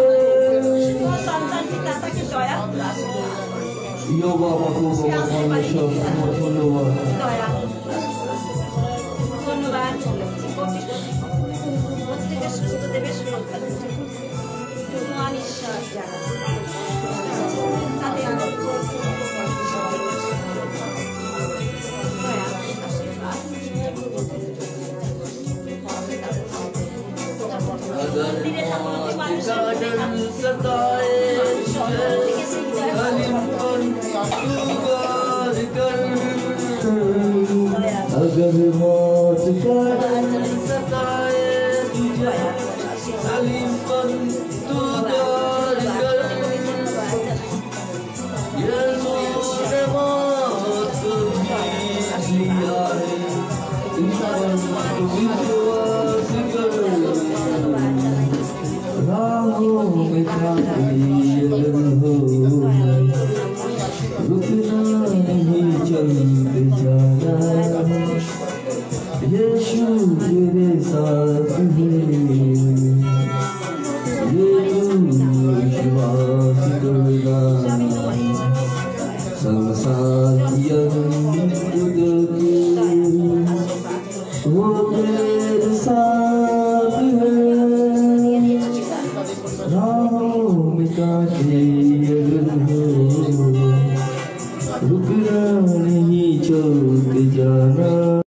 Speaker 1: योगा मकुब परमेश्वर धन्यवाद
Speaker 2: ধন্যবাদ প্রত্যেকের সুস্থ দেবে, সুরক্ষা দেবে। মহান ঈশ্বর যারা তাদের মন্দিরে থাকা মানুষের
Speaker 1: सताए
Speaker 2: থেকে সেই জয়
Speaker 1: अगर मौत का डर सताए तुझे सलीम पर तू डर कर यीशु ने मौत भी लिया है इस पर विश्वास कर राहों में अगर हो रुकना नहीं चलते जाना यीशु तेरे साथ है ये तू विश्वास करना संसार वो तेरे साथ है राहों में काटे अगर हो रुकना नहीं चल